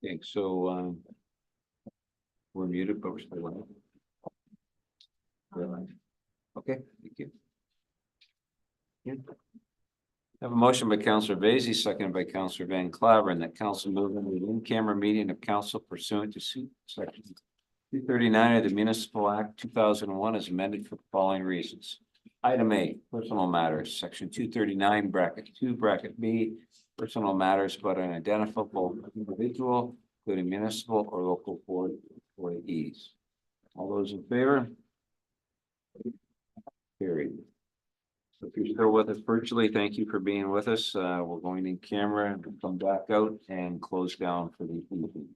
Okay, so, we're muted, but we're still on. We're live. Okay, thank you. Yeah. Have a motion by Councillor Vaizey, seconded by Councillor Van Claveren, that council move into the in-camera meeting of council pursuant to section 239 of the Municipal Act 2001 as amended for the following reasons. Item A, personal matters, section 239 bracket 2 bracket B, personal matters about an identifiable individual, including municipal or local board employees. All those in favor? Carried. So if you're still with us virtually, thank you for being with us. We're going in camera and come back out and close down for the evening.